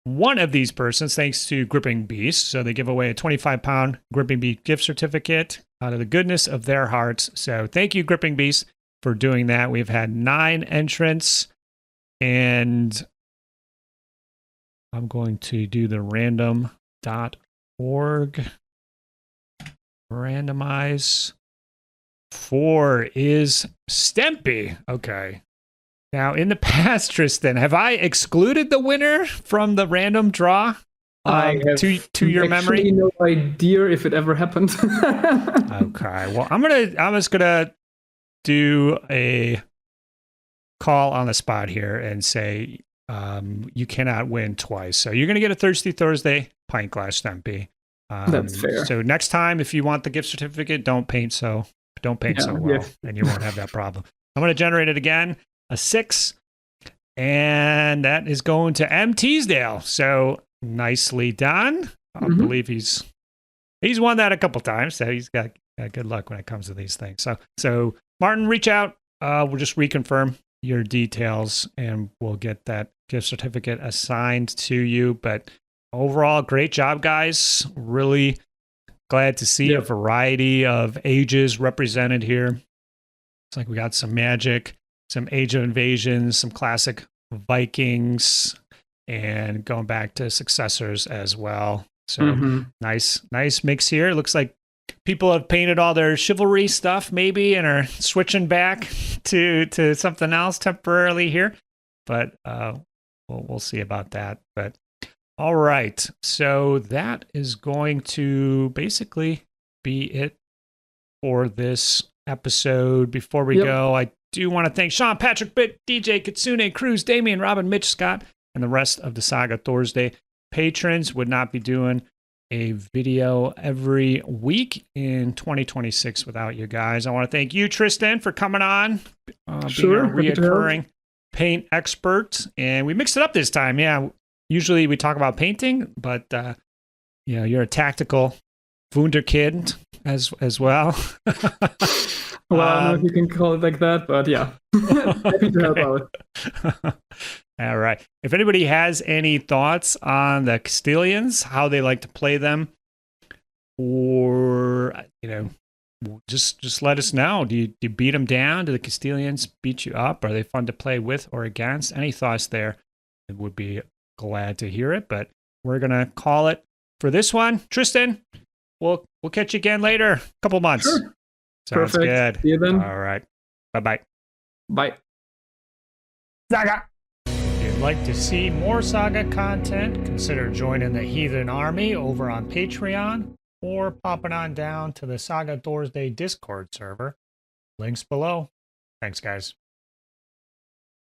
one of these persons, thanks to Gripping Beast. So they give away a 25-pound Gripping Beast gift certificate out of the goodness of their hearts. So thank you, Gripping Beast, for doing that. We've had 9 entrants, and I'm going to do the random.org. Randomize. 4 is Stempe. Okay. Now, in the past, Tristan, have I excluded the winner from the random draw? I have to your memory? No idea if it ever happened. Okay. Well, I'm just gonna do a call on the spot here and say you cannot win twice. So you're gonna get a Thirsty Thursday pint glass, Stempe. That's fair. So next time, if you want the gift certificate, don't paint so well, and you won't have that problem. I'm gonna generate it again. A 6, and that is going to M. Teasdale. So nicely done. I believe he's won that a couple times, so he's got good luck when it comes to these things. So Martin, reach out. We'll just reconfirm your details, and we'll get that gift certificate assigned to you. But overall, great job, guys. Really glad to see a variety of ages represented here. It's like we got some Magic, some Age of Invasions, some classic Vikings, and going back to successors as well. So nice mix here. It looks like people have painted all their chivalry stuff maybe and are switching back to something else temporarily here. But we'll see about that. But all right. So that is going to basically be it for this episode. Before we go, I do want to thank Sean, Patrick, Bit, DJ, Kitsune, Cruz, Damien, Robin, Mitch, Scott, and the rest of the Saga Thursday patrons. Would not be doing a video every week in 2026 without you guys. I want to thank you, Tristan, for coming on, being a reoccurring paint expert. And we mixed it up this time. Yeah, usually we talk about painting, but you're a tactical wunderkind as well. Well, I don't know if you can call it like that, but yeah, happy to help out. All right. If anybody has any thoughts on the Castilians, how they like to play them, or just let us know. Do you beat them down? Do the Castilians beat you up? Are they fun to play with or against? Any thoughts there? I would be glad to hear it. But we're gonna call it for this one. Tristan, we'll catch you again later. A couple months. Sure. Sounds Perfect. good. See you then. All right. Bye-bye. Bye. Saga. If you'd like to see more Saga content, consider joining the Heathen Army over on Patreon or popping on down to the Saga Thursday Discord server. Links below. Thanks, guys.